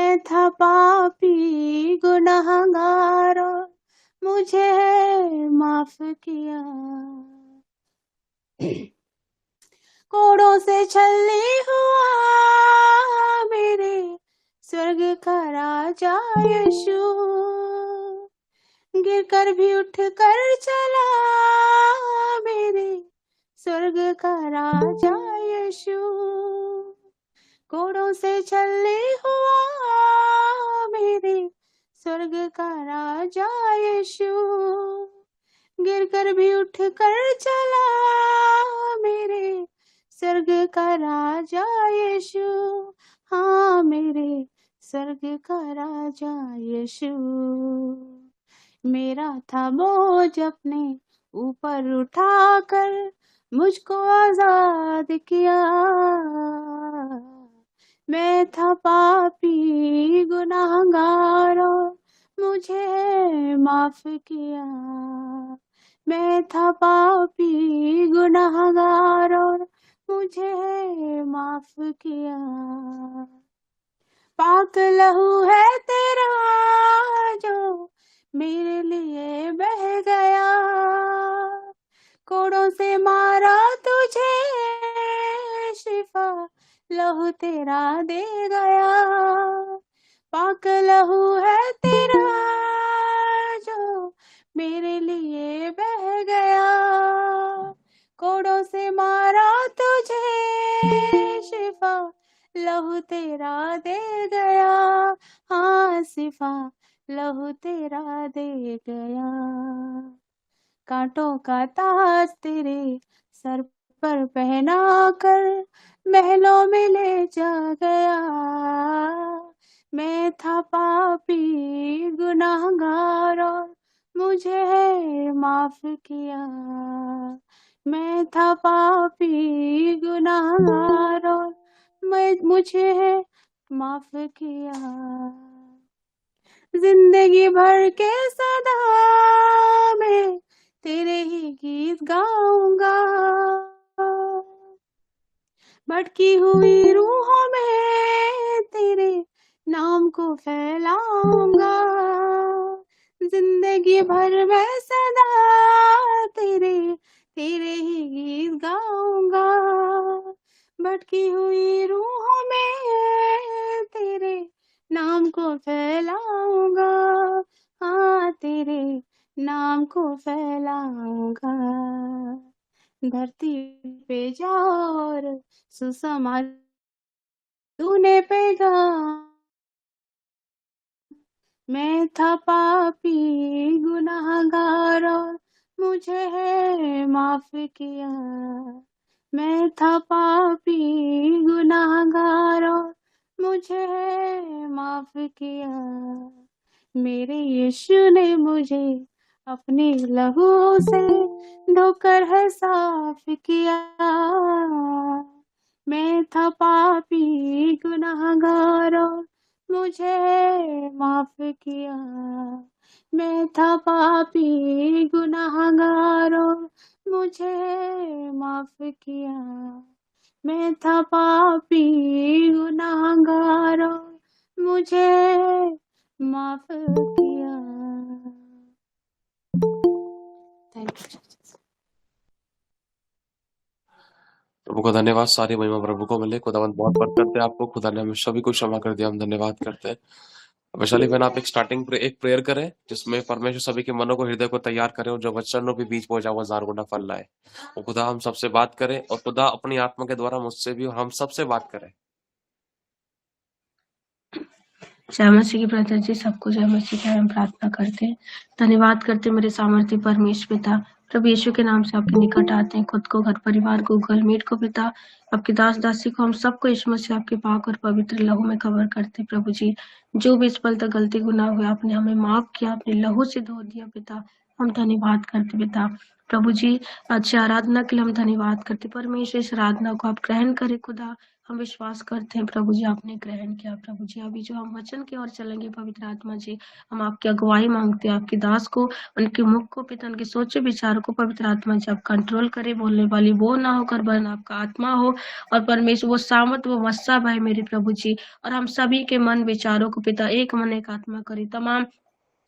मैं था पापी गुनहगार, मुझे माफ किया। कोड़ों से छलनी हुआ मेरे स्वर्ग का राजा यीशु, गिरकर भी उठकर चला मेरे स्वर्ग का राजा यीशु। कोड़ों से छलनी हुआ मेरे स्वर्ग का राजा यीशु, गिरकर भी उठकर चला मेरे स्वर्ग का राजा यीशु। हाँ, मेरे स्वर्ग का राजा यीशु। मेरा था बोझ अपने ऊपर उठाकर मुझको आजाद किया। मैं था पापी गुनाहगार, मुझे माफ किया। मैं था पापी गुनाहगार, मुझे माफ किया। पाक लहू है तेरा जो मेरे लिए बह गया, कोड़ों से मारा तुझे शिफा लहू तेरा दे गया। पाक लहू है तेरा जो मेरे लिए बह गया, कोड़ों से मारा तुझे शिफा लहू तेरा दे गया। हाँ, शिफा लहू तेरा दे गया। कांटों का ताज तेरे सर पर पहना कर महलों में ले जा गया। मैं था पापी गुनाहगार और मुझे माफ किया। मैं था पापी गुनाहगार और मुझे माफ किया। जिंदगी भर के सदा मैं तेरे ही गीत गाऊंगा, भटकी हुई रूहों में तेरे नाम को फैलाऊंगा। जिंदगी भर मैं सदा तेरे ही गीत गाऊंगा, भटकी हुई रूहों में तेरे नाम को फैलाऊंगा। हाँ, तेरे नाम को फैलाऊंगा। धरती पे जाओ और सुसमाचार तूने पैगाम। मैं था पापी गुनाहगार और मुझे है माफ किया। मैं था पापी गुनाहगार और मुझे है माफ किया। मेरे यीशु ने मुझे अपने लहू से धोकर है साफ किया। मैं था पापी गुनाहगार और मुझे माफ किया। मैं था पापी गुनाहगार और मुझे माफ किया। मैं था पापी गुनाहगार और मुझे माफ किया। Thank you. प्रभु को धन्यवाद। सारी महिमा प्रभु को मिले। खुदावंत बहुत बरकत दे आपको। खुदा ने हमें सभी को क्षमा कर दिया, हम धन्यवाद करते हैं। वैशाली बहन, आप एक स्टार्टिंग एक प्रेयर करें जिसमें परमेश्वर सभी के मनों को, हृदय को तैयार करे और जो वचनों के बीच पहुंचा वो 1000 गुना फल लाए। और खुदा हम सबसे बात करे और खुदा अपनी आत्मा के द्वारा मुझसे भी और हम सबसे बात करे। जय मसीह की ब्रदर जी, सबको जय मसीह की हम प्रार्थना करते हैं। धन्यवाद करते मेरे सामर्थ्य परमेश्वर पिता, प्रभु यीशु के नाम से आपके निकट आते हैं। खुद को, घर परिवार को, गूगल मीट को पिता, आपके दास दासी को, हम सबको यीशु मसीह आपके पाक और पवित्र लहू में कवर करते। प्रभु जी, जो भी इस पल तक गलती गुनाह हुआ आपने हमें माफ किया, अपने लहू से धो दिया पिता। हम धन्यवाद करते पिता। प्रभु जी, अच्छी आराधना के लिए हम धन्यवाद करते। परमेश्वर, इस आराधना को आप ग्रहण करें खुदा। हम विश्वास करते हैं प्रभु जी, आपने ग्रहण किया। प्रभु जी, अभी जो हम वचन की ओर चलेंगे पवित्र आत्मा जी, हम आपकी अगुवाई मांगते हैं। आपके दास को, उनके मुख को पिता, उनके सोचे विचारों को पवित्र आत्मा जी आप कंट्रोल करें। बोलने वाली वो ना होकर वरन आपका आत्मा हो। और परमेश्वर, वो सामत, वो मस्सा भाई मेरे प्रभु जी, और हम सभी के मन विचारों को पिता एक मन एक आत्मा करे। तमाम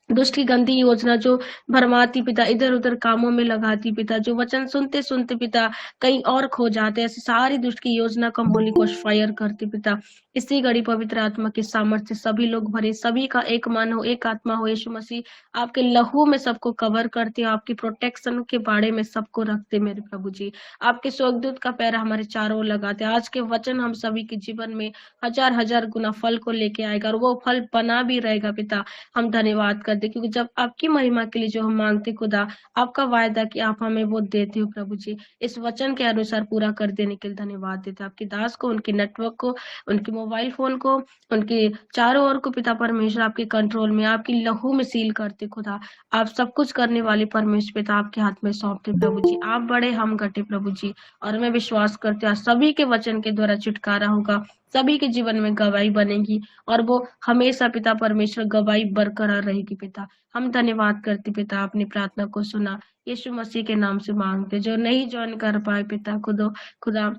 दुष्ट की गंदी योजना जो भरमाती पिता, इधर उधर कामों में लगाती पिता, जो वचन सुनते सुनते पिता कहीं और खो जाते, ऐसी सारी दुष्ट की योजना को हम होली गोस्ट फायर करते पिता। इसी घड़ी पवित्र आत्मा के सामर्थ्य से सभी लोग भरे, सभी का एक मन हो, एक आत्मा हो। यीशु मसीह आपके लहू में सबको कवर करते, आपकी प्रोटेक्शन के बाड़े में सबको रखते मेरे प्रभु जी। आपके स्वर्गदूत का पैर हमारे चारों ओर लगाते। आज के वचन हम सभी के जीवन में हजार हजार गुना फल को लेके आएगा, और वो फल बना भी रहेगा पिता। हम धन्यवाद करते, क्योंकि जब आपकी महिमा के लिए जो हम मांगते खुदा, आपका वायदा कि आप हमें वो देते हो प्रभु जी। इस वचन के अनुसार पूरा कर देने के लिए धन्यवाद देते। आपके दास को, उनके नेटवर्क को, उनके मोबाइल फोन को, उनके चारों ओर को पिता परमेश्वर आपके कंट्रोल में, आपकी लहू में सील करते खुदा। आप सब कुछ करने वाले परमेश्वर पिता आपके हाथ में सौंपते प्रभु जी। आप बड़े, हम घटे प्रभु जी। और मैं विश्वास करते आज सभी के वचन के द्वारा छुटकारा होगा, सभी के जीवन में गवाही बनेगी, और वो हमेशा पिता परमेश्वर गवाही बरकरार रहेगी पिता। हम धन्यवाद करते पिता, अपनी प्रार्थना को सुना। यीशु मसीह के नाम से मांगते। जो नहीं ज्वाइन कर पाए पिता, खुदा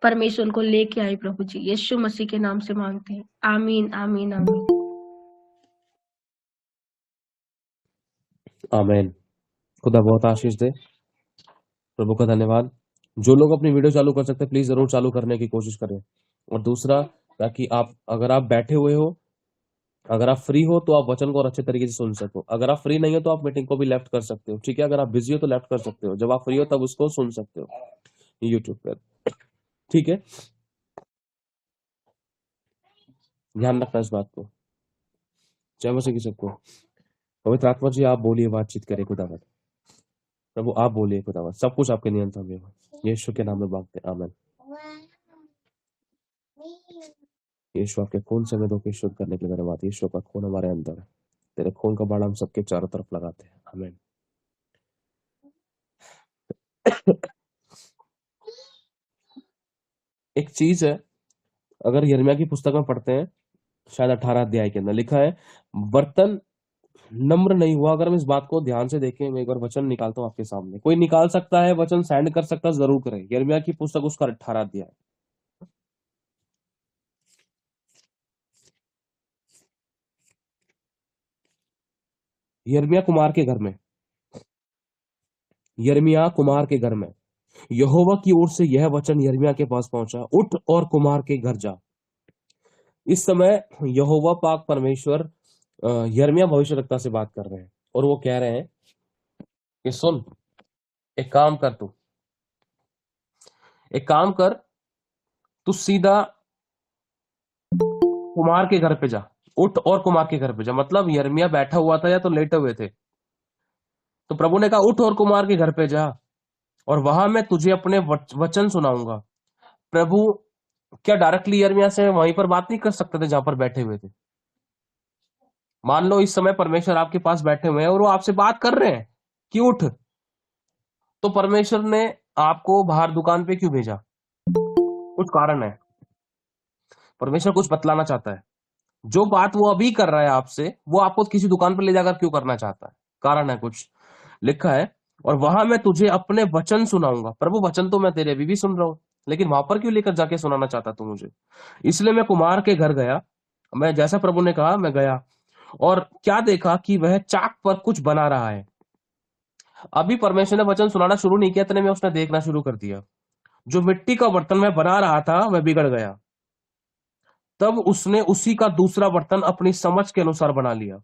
परमेश्वर उनको लेके आए प्रभु जी। यीशु मसीह के नाम से मांगते हैं, आमीन आमीन आमीन। आमेन। खुदा बहुत आशीष दे। प्रभु का धन्यवाद। जो लोग अपनी वीडियो चालू कर सकते हैं प्लीज जरूर चालू करने की कोशिश करें। और दूसरा, ताकि आप, अगर आप बैठे हुए हो, अगर आप फ्री हो तो आप वचन को और अच्छे तरीके से सुन सको। अगर आप फ्री नहीं हो तो आप मीटिंग को भी लेफ्ट कर सकते हो, ठीक है। अगर आप बिजी हो तो लेफ्ट कर सकते हो, जब आप फ्री हो तब उसको सुन सकते हो यूट्यूब पर, ठीक है। ध्यान रखना इस बात को। जय मसीह की सबको। पवित्र आत्मा जी आप बोलिए, बातचीत करें खुदावंद। प्रभु आप बोलिए खुदावंद, सब कुछ आपके नियंत्रण में हो। यीशु के नाम में मांगते हैं, आमीन। यीशु आपके खून से मैं धोखे शुद्ध करने के लिए धन्यवाद। यीशु का खून हमारे अंदर है, तेरे खून का बाड़ा हम सबके चारों तरफ लगाते हैं, आमीन। एक चीज है, अगर यिर्मयाह की पुस्तक में पढ़ते हैं, शायद 18 अध्याय के अंदर लिखा है, बर्तन नम्र नहीं हुआ। अगर हम इस बात को ध्यान से देखें, मैं एक बार वचन निकालता हूं आपके सामने। कोई निकाल सकता है वचन, सेंड कर सकता है, जरूर करें। यिर्मयाह की पुस्तक उसका 18 अध्याय। यिर्मयाह कुमार के घर में, यिर्मयाह कुमार के घर में यहोवा की ओर से यह वचन यिर्मयाह के पास पहुंचा, उठ और कुमार के घर जा। इस समय यहोवा पाक परमेश्वर यिर्मयाह भविष्यवक्ता से बात कर रहे हैं, और वो कह रहे हैं कि सुन, एक काम कर, तू सीधा कुमार के घर पे जा। उठ और कुमार के घर पे जा, मतलब यिर्मयाह बैठा हुआ था या तो लेटे हुए थे, तो प्रभु ने कहा उठ और कुमार के घर पे जा, और वहां मैं तुझे अपने वचन सुनाऊंगा। प्रभु क्या डायरेक्टली यिर्मयाह से वहीं पर बात नहीं कर सकते थे जहां पर बैठे हुए थे? मान लो इस समय परमेश्वर आपके पास बैठे हुए हैं और वो आपसे बात कर रहे हैं कि उठ, तो परमेश्वर ने आपको बाहर दुकान पे क्यों भेजा? कुछ कारण है, परमेश्वर कुछ बतलाना चाहता है। जो बात वो अभी कर रहा है आपसे, वो आपको किसी दुकान पर ले जाकर क्यों करना चाहता है? कारण है कुछ। लिखा है, और वहां मैं तुझे अपने वचन सुनाऊंगा। प्रभु वचन तो मैं तेरे अभी भी सुन रहा हूं, लेकिन वहां पर क्यों लेकर जाके सुनाना चाहता तू मुझे? इसलिए मैं कुमार के घर गया। मैं, जैसा प्रभु ने कहा, मैं गया और क्या देखा कि वह चाक पर कुछ बना रहा है। अभी परमेश्वर ने वचन सुनाना शुरू नहीं किया, इतने में उसने देखना शुरू कर दिया। जो मिट्टी का बर्तन मैं बना रहा था वह बिगड़ गया। तब उसने उसी का दूसरा बर्तन अपनी समझ के अनुसार बना लिया।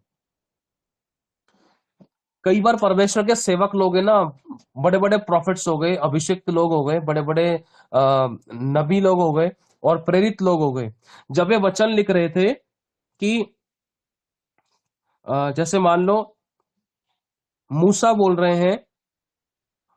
कई बार परमेश्वर के सेवक लोग है ना, बड़े बड़े प्रॉफिट्स हो गए, अभिषिक्त लोग हो गए, बड़े बड़े नबी लोग हो गए और प्रेरित लोग हो गए, जब ये वचन लिख रहे थे कि जैसे मान लो मूसा बोल रहे हैं,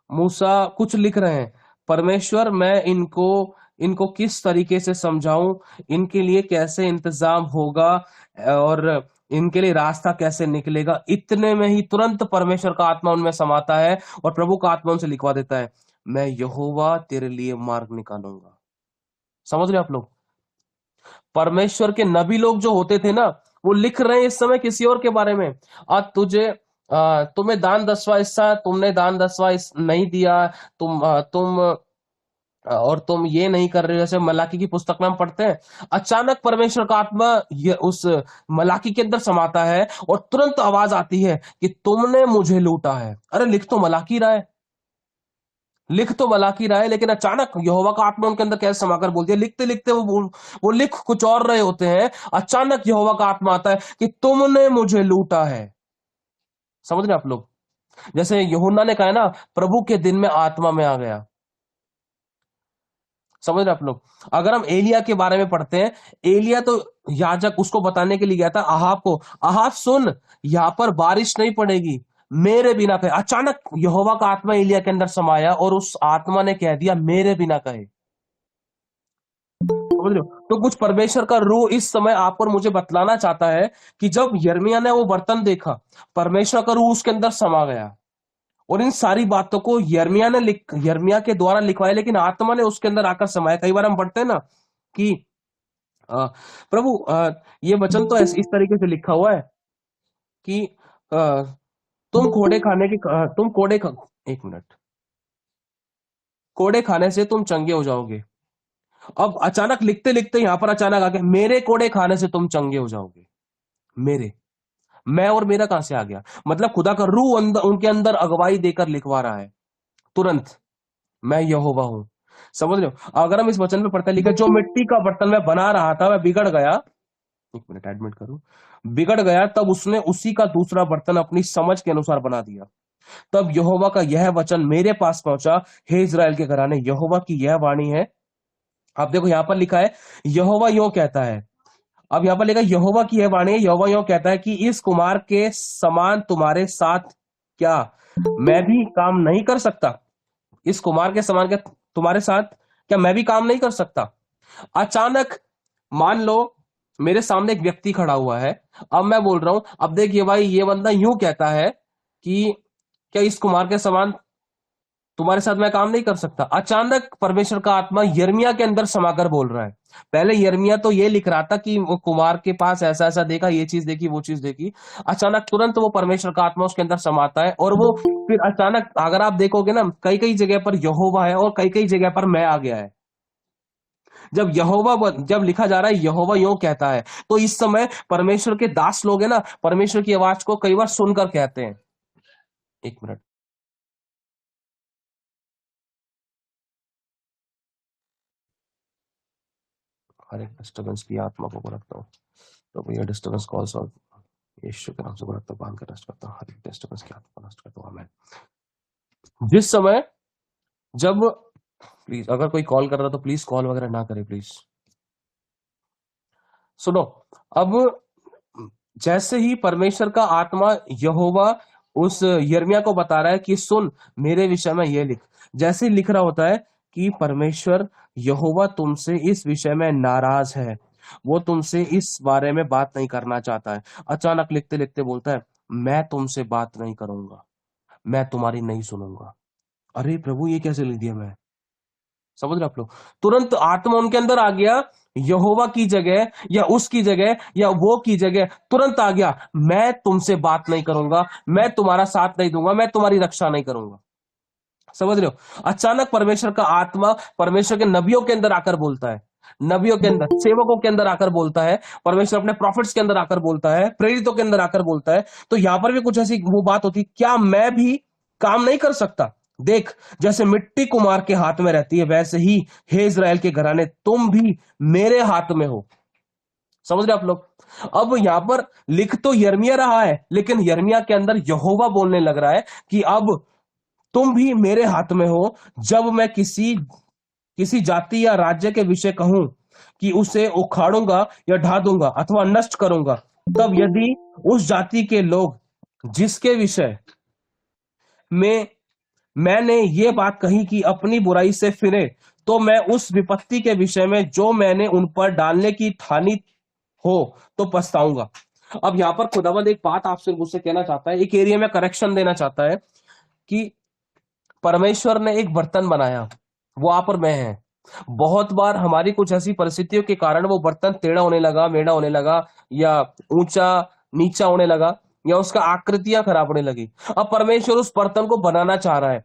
मूसा कुछ लिख रहे हैं, परमेश्वर मैं इनको किस तरीके से समझाऊं, इनके लिए कैसे इंतजाम होगा, और इनके लिए रास्ता कैसे निकलेगा। इतने में ही तुरंत परमेश्वर का आत्मा उनमें समाता है और प्रभु का आत्मा उनसे लिखवा देता है, मैं यहोवा तेरे लिए मार्ग निकालूंगा। समझ रहे आप लोग? परमेश्वर के नबी लोग जो होते थे ना, वो लिख रहे हैं इस समय किसी और के बारे में। आज तुम्हें दान 10वां हिस्सा, तुमने दान 10वां नहीं दिया, और तुम ये नहीं कर रहे हो। जैसे मलाकी की पुस्तक में हम पढ़ते हैं, अचानक परमेश्वर का आत्मा उस मलाकी के अंदर समाता है और तुरंत आवाज आती है कि तुमने मुझे लूटा है। अरे लिख तो मलाकी रहा है, लिख तो मलाकी रहा है, लेकिन अचानक यहोवा का आत्मा उनके अंदर कैसे समाकर बोल दिया। लिखते लिखते वो लिख कुछ और रहे होते हैं, अचानक यहोवा का आत्मा आता है कि तुमने मुझे लूटा है। समझ रहे आप लोग? जैसे यूहन्ना ने कहा ना, प्रभु के दिन में आत्मा में आ गया। समझ रहे आप लोग? अगर हम एलिया के बारे में पढ़ते हैं, एलिया तो याजक उसको बताने के लिए गया था अहाब को, अहाब सुन, यहां पर बारिश नहीं पड़ेगी मेरे बिना कहे। अचानक यहोवा का आत्मा एलिया के अंदर समाया और उस आत्मा ने कह दिया मेरे बिना कहे। समझ रहे हो? तो कुछ परमेश्वर का रूह इस समय आप पर मुझे बतलाना चाहता है कि जब यिर्मयाह ने वो बर्तन देखा, परमेश्वर का रूह उसके अंदर समा गया और इन सारी बातों को यिर्मयाह के द्वारा लिखवाया, लेकिन आत्मा ने उसके अंदर आकर समाया। कई बार हम पढ़ते हैं ना कि प्रभु ये वचन तो इस तरीके से लिखा हुआ है कि तुम कोड़े खाने से तुम चंगे हो जाओगे। अब अचानक लिखते लिखते यहां पर अचानक आ गया, मेरे कोड़े खाने से तुम चंगे हो जाओगे। मैं और मेरा कहां से आ गया? मतलब खुदा का रूह उनके अंदर अगुवाई देकर लिखवा रहा है तुरंत, मैं यहोवा हूं। समझ रहे हो? अगर हम इस वचन में पढ़ते लिखा, जो मिट्टी का बर्तन मैं बना रहा था मैं बिगड़ गया, एक मिनट एडमिट करूं, बिगड़ गया, तब उसने उसी का दूसरा बर्तन अपनी समझ के अनुसार बना दिया। तब यहोवा का यह वचन मेरे पास पहुंचा, हे इस्राएल के घराने, यहोवा की यह वाणी है। आप देखो यहां पर लिखा है यहोवा यूं कहता है। अब यहां पर लिखा यहोवा की यह वाणी है, यहोवा यूं कहता है कि इस कुमार के समान तुम्हारे साथ क्या मैं भी काम नहीं कर सकता? इस कुमार के समान क्या तुम्हारे साथ क्या मैं भी काम नहीं कर सकता? अचानक मान लो मेरे सामने एक व्यक्ति खड़ा हुआ है, अब मैं बोल रहा हूं, अब देखिए भाई ये बंदा यूं कहता है कि क्या इस कुमार के समान तुम्हारे साथ मैं काम नहीं कर सकता? अचानक परमेश्वर का आत्मा यिर्मयाह के अंदर समाकर बोल रहा है। पहले यिर्मयाह तो ये लिख रहा था कि वो कुमार के पास ऐसा ऐसा देखा, ये चीज देखी, वो चीज देखी। अचानक तुरंत वो परमेश्वर का आत्मा उसके अंदर समाता है और वो फिर अचानक, अगर आप देखोगे ना, कई कई जगह पर यहोवा है और कई कई जगह पर मैं आ गया है। जब लिखा जा रहा है यहोवा यूं कहता है, तो इस समय परमेश्वर के दास लोग है ना, परमेश्वर की आवाज को कई बार सुनकर कहते हैं, एक मिनट, हर एक डिस्टर्बेंस की आत्मा को रखता हूँ, तो भैया डिस्टर्बेंस कॉल्स और यीशु के नाम से रखता हूँ, बांध कर नष्ट करता हूँ, हर एक डिस्टर्बेंस की आत्मा को नष्ट करता हूँ। आमीन। जिस समय जब, प्लीज अगर कोई कॉल कर रहा तो प्लीज कॉल वगैरह ना करे प्लीज। सुनो, अब जैसे ही परमेश्वर का आत्मा यहोवा उस यिर्मयाह को बता रहा है कि सुन मेरे विषय में ये लिख, जैसे लिख रहा होता है कि परमेश्वर यहोवा तुमसे इस विषय में नाराज है, वो तुमसे इस बारे में बात नहीं करना चाहता है। अचानक लिखते लिखते बोलता है मैं तुमसे बात नहीं करूंगा, मैं तुम्हारी नहीं सुनूंगा। अरे प्रभु ये कैसे लिख दिया मैं? समझ रहे आप लोग? तुरंत आत्मा उनके अंदर आ गया, यहोवा की जगह या उसकी जगह या वो की जगह तुरंत आ गया, मैं तुमसे बात नहीं करूंगा, मैं तुम्हारा साथ नहीं दूंगा, मैं तुम्हारी रक्षा नहीं करूंगा। समझ रहे हो? अचानक परमेश्वर का आत्मा परमेश्वर के नबियों के अंदर आकर बोलता है, नबियों के अंदर, सेवकों के अंदर आकर बोलता है, परमेश्वर अपने प्रॉफिट्स के अंदर आकर बोलता है, प्रेरितों के अंदर आकर बोलता है। तो यहां पर भी कुछ ऐसी वो बात होती, क्या मैं भी काम नहीं कर सकता? देख, जैसे मिट्टी कुम्हार के हाथ में रहती है, वैसे ही हे इस्राएल के घराने तुम भी मेरे हाथ में हो। समझ रहे आप लोग? अब यहां पर लिख तो यिर्मयाह रहा है, लेकिन यिर्मयाह के अंदर यहोवा बोलने लग रहा है कि अब तुम भी मेरे हाथ में हो। जब मैं किसी जाति या राज्य के विषय कहूं कि उसे उखाड़ूंगा या ढा दूंगा अथवा नष्ट करूंगा, तब यदि उस जाति के लोग जिसके विषय में मैंने ये बात कही कि अपनी बुराई से फिरे, तो मैं उस विपत्ति के विषय में जो मैंने उन पर डालने की ठानी हो तो पछताऊंगा। अब यहाँ पर खुदावंद एक बात आपसे मुझसे कहना चाहता है, एक एरिया में करेक्शन देना चाहता है कि परमेश्वर ने एक बर्तन बनाया, वो आप और मैं हैं। बहुत बार हमारी कुछ ऐसी परिस्थितियों के कारण वो बर्तन टेढ़ा होने लगा, मेढ़ा होने लगा, या ऊंचा नीचा होने लगा, या उसका आकृतियां खराब होने लगी। अब परमेश्वर उस बर्तन को बनाना चाह रहा है,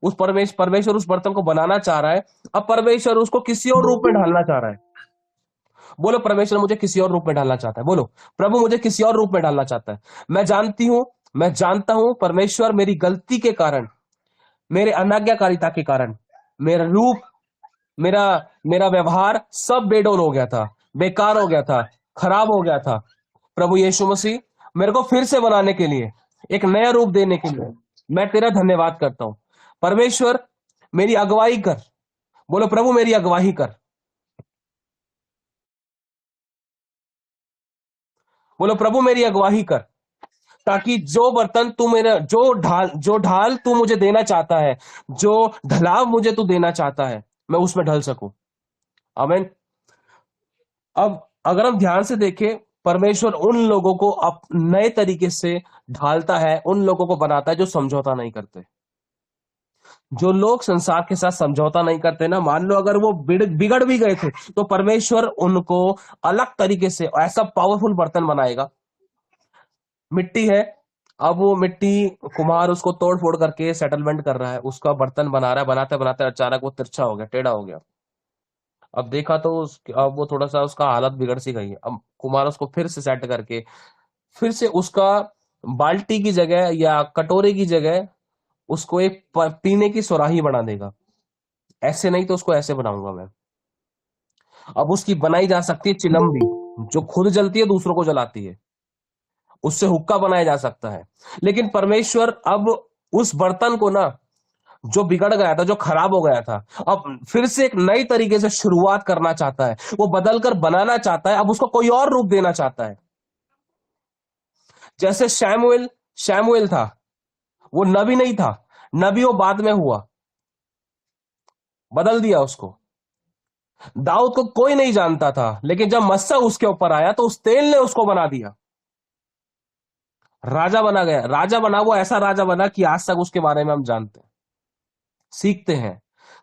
परमेश्वर उस बर्तन को बनाना चाह रहा है। अब परमेश्वर उसको किसी और रूप में ढालना चाह रहा है। बोलो, परमेश्वर मुझे किसी और रूप में डालना चाहता है। बोलो, प्रभु मुझे किसी और रूप में डालना चाहता है। मैं जानता हूं परमेश्वर मेरी गलती के कारण, मेरे अनाज्ञाकारिता के कारण, मेरा रूप, मेरा मेरा व्यवहार सब बेडोल हो गया था, बेकार हो गया था, खराब हो गया था। प्रभु यीशु मसीह, मेरे को फिर से बनाने के लिए, एक नया रूप देने के लिए मैं तेरा धन्यवाद करता हूं। परमेश्वर मेरी अगुवाई कर। बोलो, प्रभु मेरी अगुवाई कर। बोलो, प्रभु मेरी अगुवाई कर, ताकि जो बर्तन तू मेरा, जो ढाल तू मुझे देना चाहता है, जो ढलाव मुझे तू देना चाहता है, मैं उसमें ढल सकूं। आमीन। अब अगर हम ध्यान से देखें, परमेश्वर उन लोगों को नए तरीके से ढालता है, उन लोगों को बनाता है जो समझौता नहीं करते। जो लोग संसार के साथ समझौता नहीं करते ना, मान लो अगर वो बिगड़ भी गए थे, तो परमेश्वर उनको अलग तरीके से ऐसा पावरफुल बर्तन बनाएगा। मिट्टी है, अब वो मिट्टी, कुम्हार उसको तोड़ फोड़ करके सेटलमेंट कर रहा है, उसका बर्तन बना रहा है, बनाते बनाते अचानक वो तिरछा हो गया, टेढ़ा हो गया। अब देखा तो अब वो थोड़ा सा उसका हालत बिगड़ सी गई है। अब कुम्हार उसको फिर से सेट करके, फिर से उसका बाल्टी की जगह या कटोरे की जगह उसको एक पीने की सुराही बना देगा। ऐसे नहीं तो उसको ऐसे बनाऊंगा मैं। अब उसकी बनाई जा सकती है चिलम भी, जो खुद जलती है दूसरों को जलाती है, उससे हुक्का बनाया जा सकता है। लेकिन परमेश्वर अब उस बर्तन को ना, जो बिगड़ गया था, जो खराब हो गया था, अब फिर से एक नई तरीके से शुरुआत करना चाहता है। वो बदलकर बनाना चाहता है, अब उसको कोई और रूप देना चाहता है। जैसे शैमुएल था, वो नबी नहीं था, नबी वो बाद में हुआ, बदल दिया उसको। दाऊद को कोई नहीं जानता था, लेकिन जब मस्सा उसके ऊपर आया तो उस तेल ने उसको बना दिया, राजा बना गया। राजा बना, वो ऐसा राजा बना कि आज तक उसके बारे में हम जानते हैं, सीखते हैं,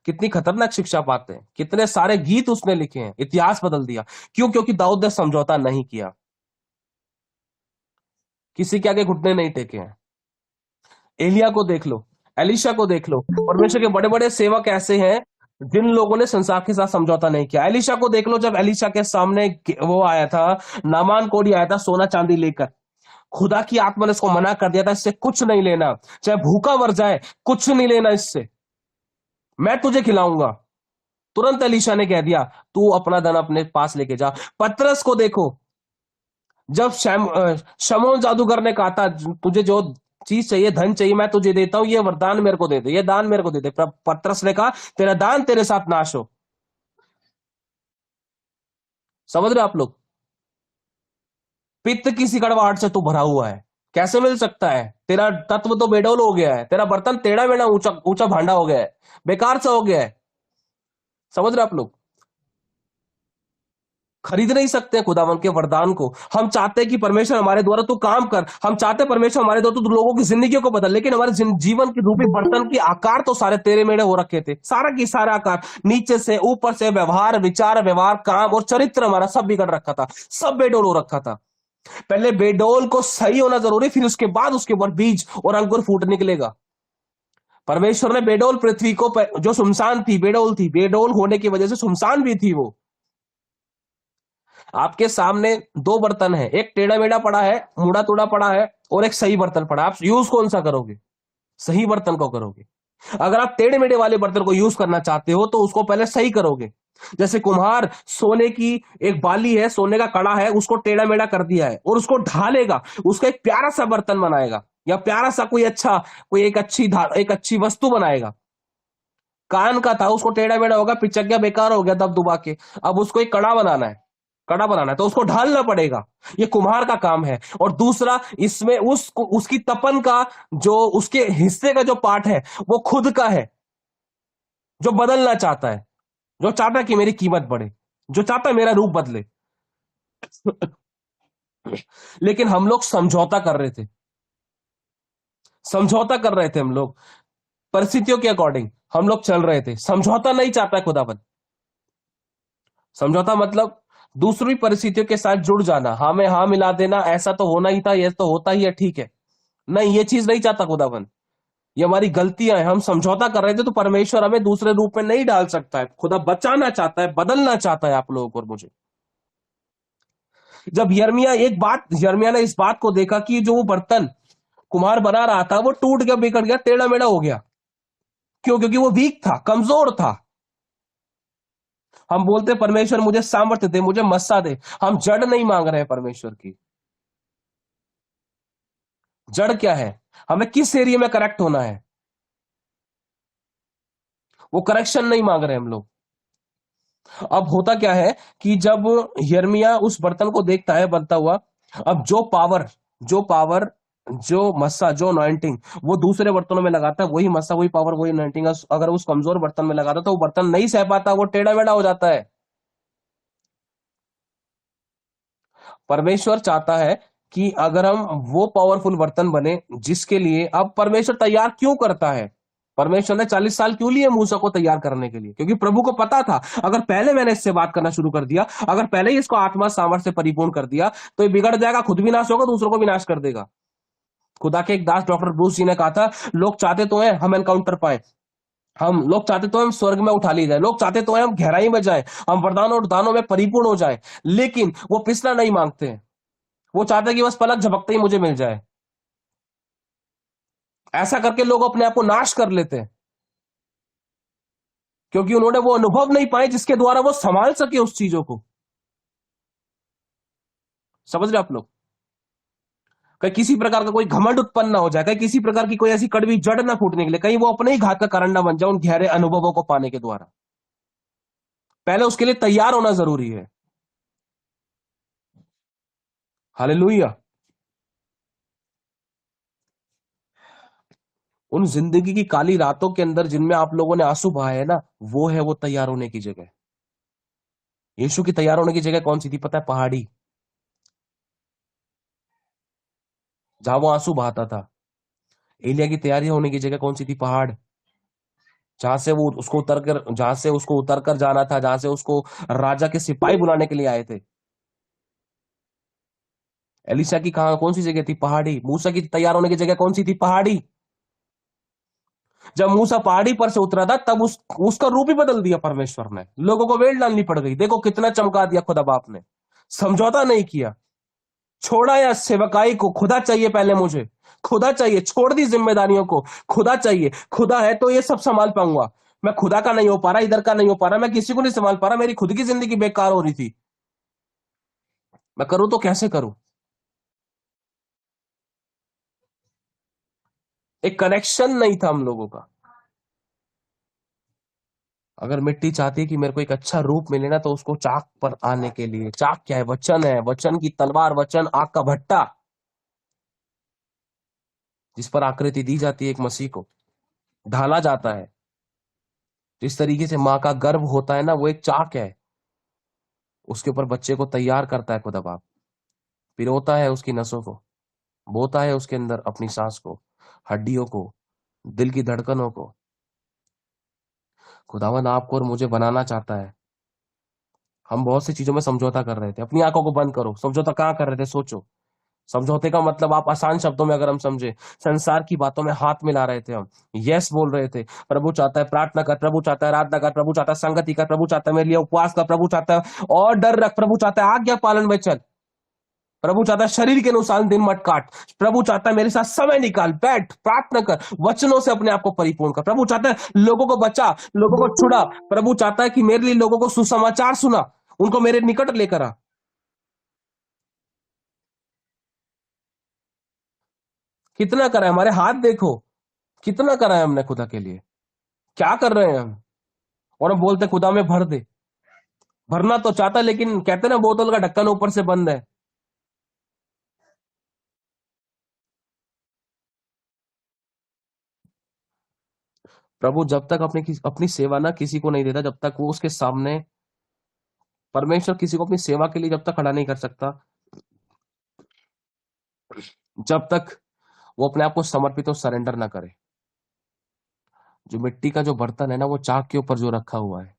कितनी खतरनाक शिक्षा पाते हैं, कितने सारे गीत उसने लिखे हैं, इतिहास बदल दिया। क्यों? क्योंकि दाऊद ने समझौता नहीं किया, किसी के आगे घुटने नहीं टेके हैं। एलिया को देख लो, एलिशा को देख लो, परमेश्वर के बड़े बड़े सेवक ऐसे हैं जिन लोगों ने संसार के साथ समझौता नहीं किया। एलिशा को देख लो, जब एलिशा के सामने वो आया था, नामान कोढ़ी आया था सोना चांदी लेकर, खुदा की आत्मा ने उसको मना कर दिया था, इससे कुछ नहीं लेना, चाहे भूखा मर जाए, कुछ नहीं लेना इससे, मैं तुझे खिलाऊंगा। तुरंत एलिशा ने कह दिया, तू अपना धन अपने पास लेके जा। पतरस को देखो, जब शमौन जादूगर ने कहा था, तुझे जो चीज चाहिए, धन चाहिए, मैं तुझे देता हूं, ये वरदान मेरे को दे दे, ये दान मेरे को दे दे। पतरस ने कहा, तेरा दान तेरे साथ नाश हो। समझ रहे आप लोग? पित्त की सिकड़वाहट से तू भरा हुआ है, कैसे मिल सकता है? तेरा तत्व तो बेडौल हो गया है, तेरा बर्तन टेढ़ा मेढ़ा ऊंचा ऊंचा भांडा हो गया है, बेकार सा हो गया है। समझ रहे आप लोग? खरीद नहीं सकते खुदावन के वरदान को। हम चाहते हैं कि परमेश्वर हमारे द्वारा तू काम कर, हम चाहते हैं परमेश्वर हमारे द्वारा तू लोगों की जिंदगियों को बदल, लेकिन हमारे जीवन के रूपी बर्तन के आकार तो सारे तेरे मेढ़े हो रखे थे, सारा की सारा आकार, नीचे से ऊपर से, व्यवहार, विचार, व्यवहार, काम और चरित्र हमारा सब बिगड़ रखा था, सब बेडोल हो रखा था। पहले बेडोल को सही होना जरूरी, फिर उसके बाद उसके ऊपर बीज और अंकुर फूट निकलेगा। परमेश्वर ने बेडोल पृथ्वी को, जो सुनसान थी, बेडोल थी, बेडोल होने की वजह से सुनसान भी थी वो। आपके सामने दो बर्तन है, एक टेढ़ा मेढ़ा पड़ा है, मुड़ा तोड़ा पड़ा है, और एक सही बर्तन पड़ा है। आप यूज कौन सा करोगे? सही बर्तन को करोगे। अगर आप टेढ़े मेढ़े वाले बर्तन को यूज करना चाहते हो तो उसको पहले सही करोगे। जैसे कुम्हार सोने की एक बाली है, सोने का कड़ा है, उसको टेढ़ा मेढ़ा कर दिया है और उसको ढालेगा, उसका एक प्यारा सा बर्तन बनाएगा, या प्यारा सा कोई एक अच्छी वस्तु बनाएगा। कान का था, उसको टेढ़ा मेढ़ा होगा, पिचक गया, बेकार हो गया दब दुबा के। अब उसको एक कड़ा बनाना है तो उसको ढालना पड़ेगा, ये कुम्हार का काम है। और दूसरा, इसमें उसकी तपन का, जो उसके हिस्से का जो पार्ट है, वो खुद का है, जो बदलना चाहता है, जो चाहता है कि मेरी कीमत बढ़े, जो चाहता है मेरा रूप बदले। लेकिन हम लोग समझौता कर रहे थे, समझौता कर रहे थे हम लोग, परिस्थितियों के अकॉर्डिंग हम लोग चल रहे थे। समझौता नहीं चाहता है खुदावन। समझौता मतलब दूसरी परिस्थितियों के साथ जुड़ जाना, हाँ में हाँ मिला देना, ऐसा तो होना ही था, ये तो होता ही है, ठीक है। नहीं, ये चीज नहीं चाहता खुदावन। ये हमारी गलतियां हैं, हम समझौता कर रहे थे, तो परमेश्वर हमें दूसरे रूप में नहीं डाल सकता है। खुदा बचाना चाहता है, बदलना चाहता है आप लोगों को और मुझे। जब यर्मिया ने इस बात को देखा कि जो वो बर्तन कुम्हार बना रहा था वो टूट गया, बिगड़ गया, टेढ़ा मेढ़ा हो गया। क्यों? क्योंकि वो वीक था, कमजोर था। हम बोलते परमेश्वर मुझे सामर्थ्य दे, मुझे मस्सा दे। हम जड़ नहीं मांग रहे हैं परमेश्वर की। जड़ क्या है? हमें किस एरिया में करेक्ट होना है, वो करेक्शन नहीं मांग रहे हम लोग। अब होता क्या है कि जब यिर्मयाह उस बर्तन को देखता है बनता हुआ, अब जो पावर जो मस्सा, जो अनॉइंटिंग वो दूसरे बर्तनों में लगाता है, वही मस्सा, वही पावर, वही अनॉइंटिंग अगर उस कमजोर बर्तन में लगाता तो वो बर्तन नहीं सह पाता, वो टेढ़ा मेढ़ा हो जाता है। परमेश्वर चाहता है कि अगर हम वो पावरफुल बर्तन बने जिसके लिए अब परमेश्वर तैयार क्यों करता है। परमेश्वर ने 40 साल क्यों लिए मूसा को तैयार करने के लिए? क्योंकि प्रभु को पता था अगर पहले मैंने इससे बात करना शुरू कर दिया, अगर पहले ही इसको आत्मा सामर्थ्य से परिपूर्ण कर दिया, तो ये बिगड़ जाएगा, खुद भी नाश होगा, दूसरों को भी नाश कर देगा। खुदा के एक दास डॉक्टर ब्रूस जी ने कहा था, लोग चाहते तो हैं हम एनकाउंटर पाए, हम लोग चाहते तो हम स्वर्ग में उठा लिए जाए, लोग चाहते तो हैं हम गहराई में जाएं, हम वरदानों और दानों में परिपूर्ण हो जाएं, लेकिन वो पिछला नहीं मांगते हैं। वो चाहते हैं कि बस पलक झपकते ही मुझे मिल जाए। ऐसा करके लोग अपने आप को नाश कर लेते हैं, क्योंकि उन्होंने वो अनुभव नहीं पाए जिसके द्वारा वो संभाल सके उस चीजों को। समझ रहे आप लोग? कहीं किसी प्रकार का कोई घमंड उत्पन्न ना हो जाए, कहीं किसी प्रकार की कोई ऐसी कड़वी जड़ ना फूटने के लिए, कहीं वो अपने ही घात का कारण ना बन जाए उन गहरे अनुभवों को पाने के द्वारा। पहले उसके लिए तैयार होना जरूरी है। हालेलुया। उन जिंदगी की काली रातों के अंदर जिनमें आप लोगों ने आंसू बहाए है ना, वो है वो तैयार होने की जगह। यीशु की तैयार होने की जगह कौन सी थी पता है? पहाड़ी, जहां वो आंसू बहाता था। एलिया की तैयारी होने की जगह कौन सी थी? पहाड़, जहां से उसको उतर कर जाना था, जहां से उसको राजा के सिपाही बुलाने के लिए आए थे। एलिशा की कहा कौन सी जगह थी? पहाड़ी। मूसा की तैयार होने की जगह कौन सी थी? पहाड़ी। जब मूसा पहाड़ी पर से उतरा था तब उसका रूप ही बदल दिया परमेश्वर ने, लोगों को वेल डालनी पड़ गई। देखो कितना चमका दिया खुदा बाप ने। समझौता नहीं किया, छोड़ा या सेवकाई को। खुदा चाहिए पहले मुझे, खुदा चाहिए, छोड़ दी जिम्मेदारियों को। खुदा चाहिए, खुदा है तो ये सब संभाल पाऊंगा। मैं खुदा का नहीं हो पा रहा, इधर का नहीं हो पा रहा, मैं किसी को नहीं संभाल पा रहा, मेरी खुद की जिंदगी बेकार हो रही थी, मैं करूं तो कैसे करूं? एक कनेक्शन नहीं था हम लोगों का। अगर मिट्टी चाहती है कि मेरे को एक अच्छा रूप मिले ना, तो उसको चाक पर आने के लिए, चाक क्या है? वचन है, वचन की तलवार, वचन आग का भट्टा, जिस पर आकृति दी जाती है एक मसीह को, ढाला जाता है। जिस तरीके से माँ का गर्भ होता है ना, वो एक चाक है, उसके ऊपर बच्चे को तैयार करता है खुदा बाप, पिरोता है उसकी नसों को, बोता है उसके अंदर अपनी सांस को, हड्डियों को, दिल की धड़कनों को। खुदावन आपको और मुझे बनाना चाहता है। हम बहुत सी चीजों में समझौता कर रहे थे। अपनी आंखों को बंद करो, समझौता कहाँ कर रहे थे? सोचो। समझौते का मतलब आप आसान शब्दों में अगर हम समझे, संसार की बातों में हाथ मिला रहे थे हम, यस बोल रहे थे। प्रभु चाहता है प्रार्थना कर, प्रभु चाहता है आराधना कर, प्रभु चाहता है संगति कर, प्रभु चाहता है मेरे लिए उपवास कर, प्रभु चाहता है और डर रख, प्रभु चाहता है आज्ञा पालन में चल, प्रभु चाहता है शरीर के अनुसार दिन मत काट, प्रभु चाहता है मेरे साथ समय निकाल, बैठ प्रार्थना कर, वचनों से अपने आप को परिपूर्ण कर, प्रभु चाहता है लोगों को बचा, लोगों को छुड़ा, प्रभु चाहता है कि मेरे लिए लोगों को सुसमाचार सुना, उनको मेरे निकट लेकर आ। कितना करा है? हमारे हाथ देखो, कितना करा है हमने खुदा के लिए, क्या कर रहे हैं हम? और हम बोलते खुदा में भर दे। भरना तो चाहता है, लेकिन कहते ना बोतल का ढक्कन ऊपर से बंद है। प्रभु जब तक अपनी सेवा ना किसी को नहीं देता, जब तक वो उसके सामने, परमेश्वर किसी को अपनी सेवा के लिए जब तक खड़ा नहीं कर सकता, जब तक वो अपने आप को समर्पित और सरेंडर ना करे। जो मिट्टी का जो बर्तन है ना, वो चाक के ऊपर जो रखा हुआ है,